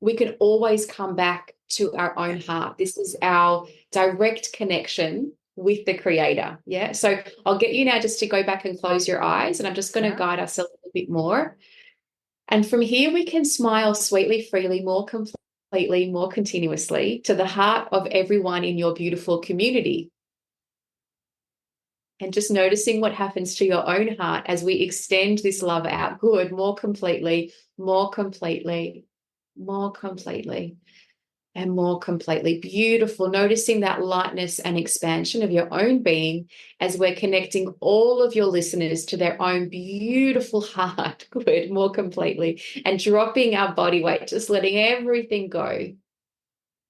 we can always come back to our own heart. This is our direct connection with the creator. Yeah. So I'll get you now just to go back and close your eyes, and I'm just going to guide ourselves a bit more. And from here, we can smile sweetly, freely, more completely, more continuously to the heart of everyone in your beautiful community. And just noticing what happens to your own heart as we extend this love out. Good. More completely, more completely, more completely, and more completely. Beautiful. Noticing that lightness and expansion of your own being as we're connecting all of your listeners to their own beautiful heart. Good. More completely. And dropping our body weight, just letting everything go.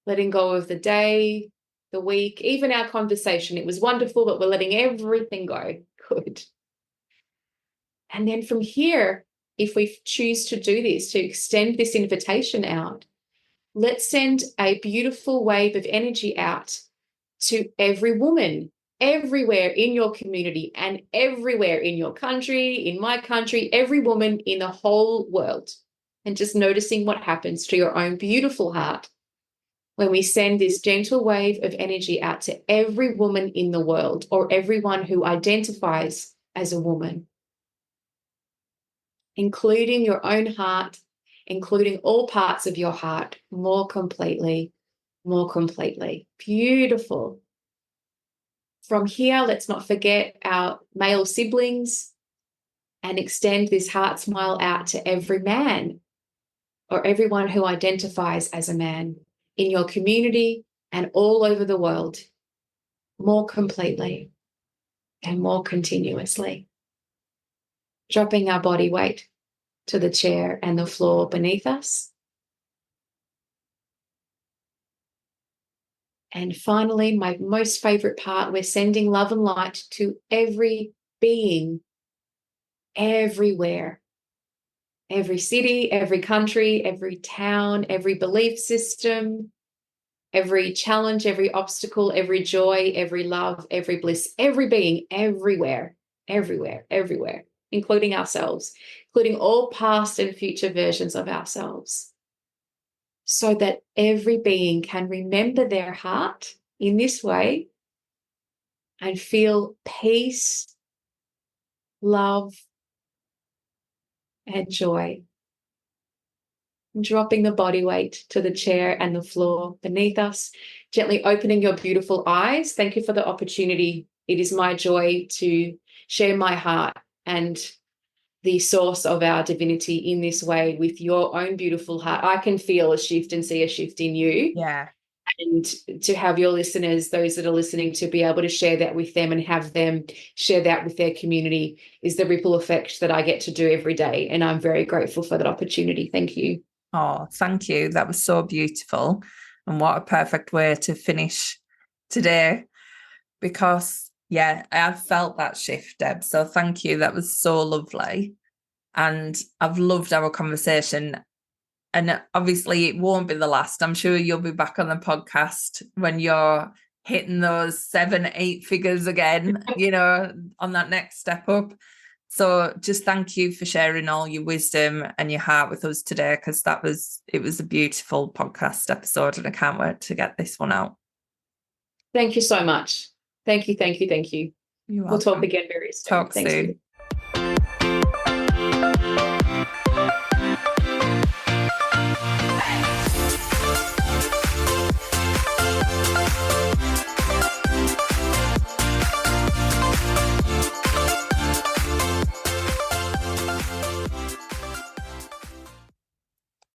Letting go of the day, the week, even our conversation. It was wonderful, but we're letting everything go. Good. And then from here, if we choose to do this, to extend this invitation out, let's send a beautiful wave of energy out to every woman, everywhere in your community and everywhere in your country, in my country, every woman in the whole world. And just noticing what happens to your own beautiful heart when we send this gentle wave of energy out to every woman in the world, or everyone who identifies as a woman, including your own heart, including all parts of your heart, more completely, more completely. Beautiful. From here, let's not forget our male siblings and extend this heart smile out to every man or everyone who identifies as a man in your community and all over the world, more completely and more continuously. Dropping our body weight to the chair and the floor beneath us. And finally, my most favorite part, we're sending love and light to every being, everywhere. Every city, every country, every town, every belief system, every challenge, every obstacle, every joy, every love, every bliss, every being, everywhere, everywhere, everywhere, including ourselves, including all past and future versions of ourselves, so that every being can remember their heart in this way and feel peace, love, and joy. Dropping the body weight to the chair and the floor beneath us, gently opening your beautiful eyes. Thank you for the opportunity. It is my joy to share my heart and the source of our divinity in this way with your own beautiful heart. I can feel a shift and see a shift in you. Yeah. And to have your listeners, those that are listening, to be able to share that with them and have them share that with their community is the ripple effect that I get to do every day. And I'm very grateful for that opportunity. Thank you. Oh, thank you. That was so beautiful. And what a perfect way to finish today, because, yeah, I felt that shift, Deb. So thank you. That was so lovely. And I've loved our conversation. And obviously it won't be the last. I'm sure you'll be back on the podcast when you're hitting those 7-8 figures again, you know, on that next step up. So just thank you for sharing all your wisdom and your heart with us today, because it was a beautiful podcast episode and I can't wait to get this one out. Thank you so much. Thank you, thank you, thank you. You're We'll welcome. talk again very soon. Talk Thanks soon.